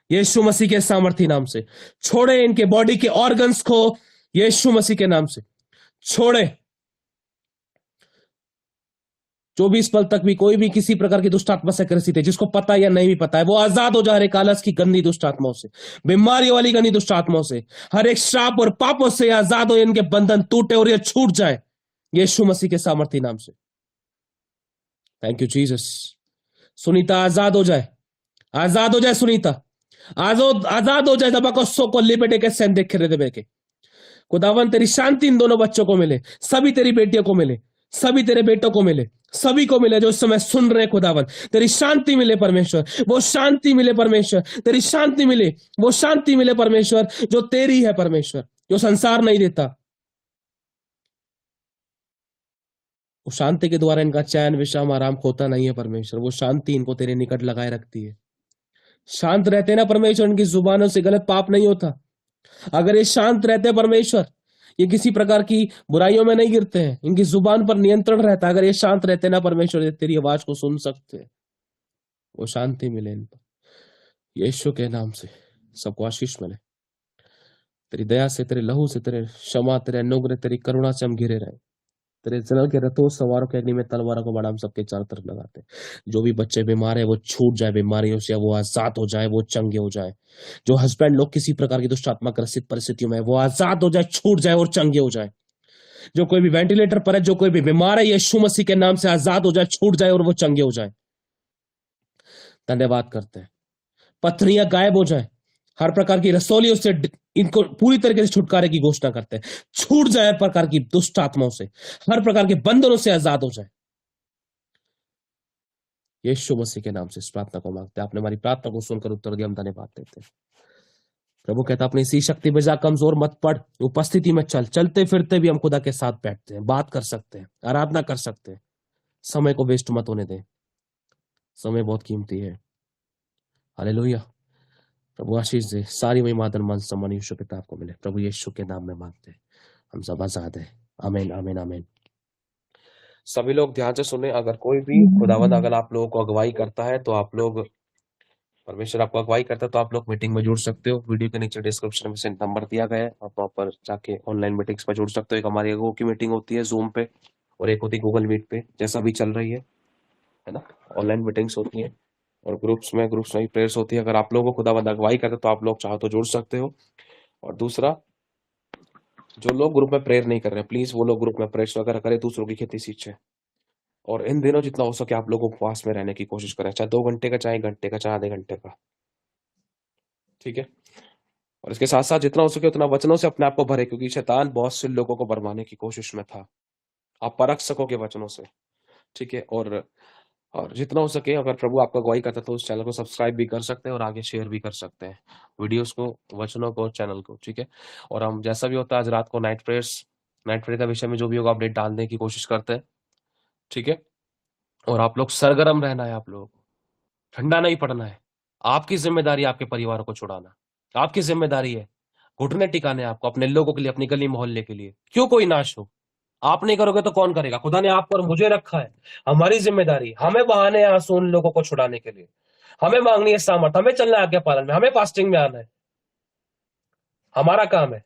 यीशु मसीह के सामर्थ्य नाम से। छोड़े इनके बॉडी के ऑर्गन्स को यीशु मसीह के नाम से। छोड़े, 24 पल तक भी कोई भी किसी प्रकार की दुष्ट आत्मा से ग्रसित है, जिसको पता या नहीं भी पता है, वो आजाद हो जाए हर एक आलस की गंदी दुष्ट आत्माओं से, बीमारी वाली गंदी दुष्ट आत्माओं से, हर एक श्राप और पापों से आजाद हो, इनके बंधन टूटे और ये छूट जाए यीशु मसीह के सामर्थी नाम से। Thank you Jesus. सुनीता आजाद हो जाए, आजाद हो जाए सुनीता, आजाद हो जाए दबाको को लिबेटे के सेंदे खिरे देबे के। खुदावन तेरी शांति इन दोनों बच्चों को मिले, सभी तेरी बेटियों को मिले, सभी तेरे बेटों को मिले, सभी को मिले जो इस समय सुन रहे खुदावन। तेरी शांति मिले परमेश्वर, वो शांति मिले परमेश्वर, तेरी शांति मिले, वो शांति मिले परमेश्वर जो तेरी है परमेश्वर, जो संसार नहीं देता। वो शांति के द्वारा इनका चैन विश्राम आराम खोता नहीं है परमेश्वर, वो शांति इनको तेरे निकट लगाए रखती है। शांत रहते ना परमेश्वर, इनकी जुबानों से गलत पाप नहीं होता। अगर ये शांत रहते परमेश्वर, ये किसी प्रकार की बुराइयों में नहीं गिरते हैं, इनकी जुबान पर नियंत्रण रहता है। अगर ये शांत रहते ना परमेश्वर, ये तेरी आवाज को सुन सकते हैं, वो शांति मिले इन पर यीशु के नाम से। सबको आशीष मिले, तेरी दया से, तेरे लहू से, तेरे क्षमा, तेरे अनुग्रह, तेरी करुणा से हम घिरे रहे। तेरे जल के रथों सवारों के अग्नि में तलवारों को बड़ा हम सबके चारों तरफ लगाते। जो भी बच्चे बीमार है वो छूट जाए बीमारियों से, वो आजाद हो जाए, वो चंगे हो जाए। जो हस्बैंड लोग किसी प्रकार की दुष्ट आत्मा ग्रसित परिस्थितियों में है, वो आजाद हो जाए, छूट जाए और चंगे हो जाए। जो कोई भी वेंटिलेटर पर है, जो कोई भी बीमार है, यीशु मसीह के नाम से आजाद हो जाए, छूट जाए और वो चंगे हो जाए। धन्यवाद करते हैं। पत्थरियां गायब हो जाए, हर प्रकार की रसौलियों से इनको पूरी तरीके से छुटकारे की घोषणा करते हैं। छूट जाए हर प्रकार की दुष्ट आत्माओं से, हर प्रकार के बंधनों से आजाद हो जाए। यीशु मसीह के नाम से इस प्रार्थना को मांगते हैं। आपने हमारी प्रार्थना को सुनकर उत्तर दिया, हम धन्यवाद देते हैं। प्रभु कहता अपनी इसी शक्ति में जा, कमजोर मत पड़, उपस्थिति में चल। चलते फिरते भी हम खुदा के साथ बैठते हैं, बात कर सकते हैं, आराधना कर सकते हैं। समय को वेस्ट मत होने दें, समय बहुत कीमती है। हालेलुया। प्रभु आशीष दे, सारी महिमा आदर मान सम्मान यीशु पिता को मिले। प्रभु यीशु के नाम में मांगते हैं, हम सब आजाद है। आमीन आमीन आमीन। सभी लोग ध्यान से सुने। अगर कोई भी खुदावंद अगर आप लोगों को अगुवाई करता है, तो आप लोग, परमेश्वर आपको अगुवाई करता है, तो आप लोग मीटिंग में जुड़ सकते हो। वीडियो के नीचे डिस्क्रिप्शन में से नंबर दिया गया है, आप वहाँ पर जाके ऑनलाइन मीटिंग्स पर जुड़ सकते हो। एक हमारी अगुओं की मीटिंग होती है जूम पे, और एक होती है गूगल मीट पे, जैसा भी चल रही है ना। ऑनलाइन मीटिंग्स होती हैं और ग्रुप्स में ही प्रेयर्स होती है। अगर आप लोगों को खुदावंद अगुवाई करता है, तो आप लोग चाहो तो जुड़ सकते हो। और दूसरा, जो लोग ग्रुप में प्रेयर नहीं कर रहे, प्लीज वो लोग ग्रुप में प्रेयर वगैरह करें, दूसरों की खेती सींचे। और इन दिनों जितना हो सके आप लोग उपवास में रहने की कोशिश करें, चाहे 2 घंटे का, चाहे 1 घंटे का, चाहे आधे घंटे का, ठीक है। और इसके साथ साथ जितना हो सके उतना वचनों से अपने आप को भरे, क्योंकि शैतान बहुत से लोगों को बरमाने की कोशिश में था। आप परख सकोगे वचनों से, ठीक है। और जितना हो सके, अगर प्रभु आपका अगुवाई करता है, तो उस चैनल को सब्सक्राइब भी कर सकते हैं और आगे शेयर भी कर सकते हैं, वीडियोस को, वचनों को, चैनल को, ठीक है। और हम जैसा भी होता है, आज रात को नाइट प्रेयर का विषय में जो भी होगा अपडेट डालने की कोशिश करते हैं, ठीक है। और आप लोग सरगर्म रहना है, आप लोगों को ठंडा नहीं पड़ना है। आपकी जिम्मेदारी आपके परिवार को छुड़ाना, आपकी जिम्मेदारी है घुटने टिकाने आपको, अपने लोगों के लिए, अपनी गली मोहल्ले के लिए। क्यों कोई नाश हो? आप नहीं करोगे तो कौन करेगा? खुदा ने आप पर मुझे रखा है, हमारी जिम्मेदारी, हमें बहाने आंसू उन लोगों को छुड़ाने के लिए, हमें मांगनी है सामर्थ, हमें चलना है आज्ञा पालन में, हमें फास्टिंग में आना है। हमारा काम है,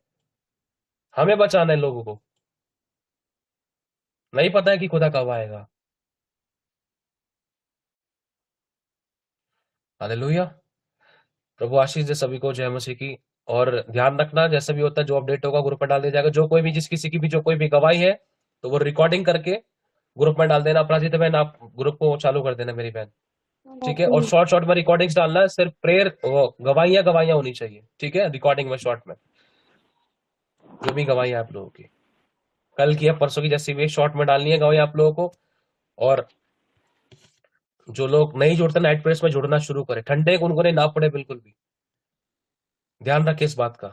हमें बचाना है लोगों को। नहीं पता है कि खुदा कब आएगा। हालेलुया। प्रभु आशीष दे सभी को, जय मसीह की। और ध्यान रखना, जैसे भी होता है, जो अपडेट होगा ग्रुप में डाल दिया जाएगा। जो कोई भी, जिस किसी की भी जो कोई भी गवाही है, तो वो रिकॉर्डिंग करके ग्रुप में डाल देना। अपराजित बहन, आप ग्रुप को चालू कर देना, मेरी बहन, ठीक है। और शॉर्ट में रिकॉर्डिंग्स डालना है, सिर्फ प्रेयर, गवाहियां होनी चाहिए, ठीक है। रिकॉर्डिंग में, शॉर्ट में जो भी गवाही आप लोगों की कल की या परसों की, जैसी भी शॉर्ट में डालनी है गवाही आप लोगों को। और जो लोग नहीं जुड़ते, नाइट प्रेयर्स में जुड़ना शुरू करें, ठंडे गुनगुने ना पड़े बिल्कुल भी, ध्यान रखें इस बात का,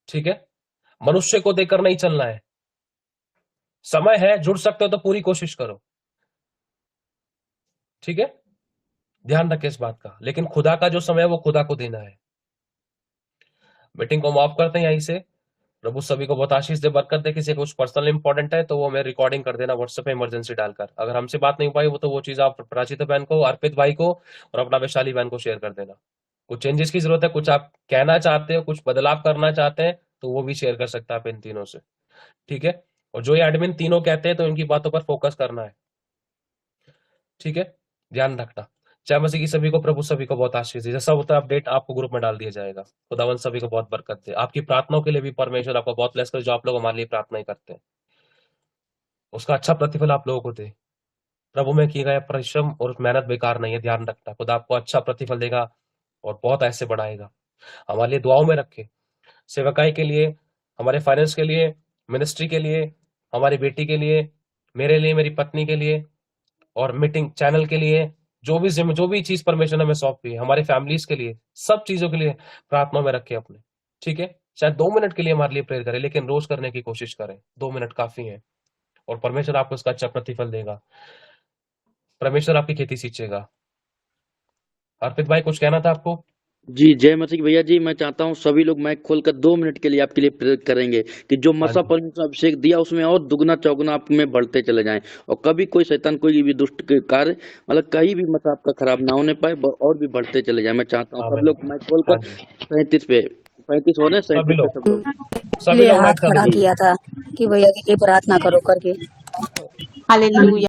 ठीक है। मनुष्य को देकर नहीं चलना है। समय है, जुड़ सकते हो तो पूरी कोशिश करो, ठीक है। ध्यान रखें इस बात का। लेकिन खुदा का जो समय है वो खुदा को देना है। मीटिंग को माफ करते हैं यहीं से। प्रभु सभी को बहुत आशीष दे, बरकत दे। किसी को कुछ पर्सनल इंपॉर्टेंट है तो वो मैं रिकॉर्डिंग कर देना व्हाट्सएप पे इमरजेंसी डालकर। अगर हमसे बात नहीं हो पाई, वो तो वो चीज आप प्राचिता बहन को, अर्पित भाई को और अपना वैशाली बहन को शेयर कर देना। कुछ चेंजेस की जरूरत है, कुछ आप कहना चाहते हो, कुछ बदलाव करना चाहते हैं, तो वो भी शेयर कर सकते हैं आप इन तीनों से, ठीक है। और जो ये एडमिन तीनों कहते हैं तो इनकी बातों पर फोकस करना है, ठीक है, ध्यान रखना। जय मसीह की सभी को, प्रभु सभी को बहुत आशीष दे। जैसा होता है अपडेट आपको ग्रुप में डाल दिया जाएगा। खुदावन सभी को बहुत बरकत दे। आपकी प्रार्थनाओं के लिए भी परमेश्वर आपको बहुत ब्लेस करे, जो आप लोग हमारे लिए प्रार्थना करते हैं, उसका अच्छा प्रतिफल आप लोगों को दे। प्रभु में किया गया परिश्रम और मेहनत बेकार नहीं है, ध्यान रखना। खुदा आपको अच्छा प्रतिफल देगा और बहुत ऐसे बढ़ाएगा। हमारे लिए दुआओं में रखे, सेवकाई के लिए, हमारे फाइनेंस के लिए, मिनिस्ट्री के लिए, हमारी बेटी के लिए, मेरे लिए, मेरी पत्नी के लिए और मीटिंग चैनल के लिए, जो भी चीज परमेश्वर ने हमें सौंपी है, हमारे फैमिलीज के लिए, सब चीजों के लिए प्रार्थना में रखे अपने, ठीक है। शायद 2 मिनट के लिए हमारे लिए प्रेयर करें, लेकिन रोज करने की कोशिश करें। 2 मिनट काफी है और परमेश्वर आपको इसका अच्छा प्रतिफल देगा। परमेश्वर आपकी खेती सींचेगा। अर्पित भाई, कुछ कहना था आपको? जी जय मसीह भैया जी, मैं चाहता हूँ सभी लोग माइक खोलकर 2 मिनट के लिए आपके लिए प्रेयर करेंगे कि जो मसा परमेश्वर अभिषेक दिया उसमें और दुगना चौगुना आप में बढ़ते चले जाएं, और कभी कोई शैतान कोई भी दुष्ट के कार्य मतलब कहीं भी मसा आपका खराब ना होने पाए और भी बढ़ते चले जाए। मैं चाहता हूँ सब लोग माइक खोलकर 35 हो रहे, 37 पे सब लोग सभी लोग हाथ खड़ा किया था कि भैया के लिए प्रार्थना करो करके। हालेलुया।